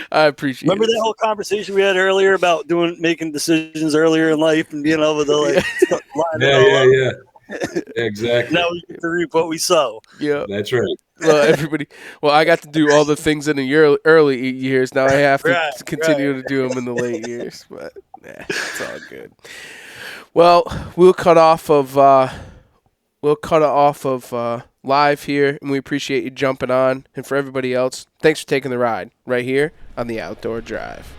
I appreciate Remember it. that whole conversation we had earlier about making decisions earlier in life and being able to line it all up? Yeah. Exactly. Now we get to reap what we sow. Yeah. That's right. Well, I got to do all the things in the early years. Now I have to continue to do them in the late years, but it's all good. Well, we'll cut off of live here, and we appreciate you jumping on. And for everybody else, thanks for taking the ride right here on the Outdoor Drive.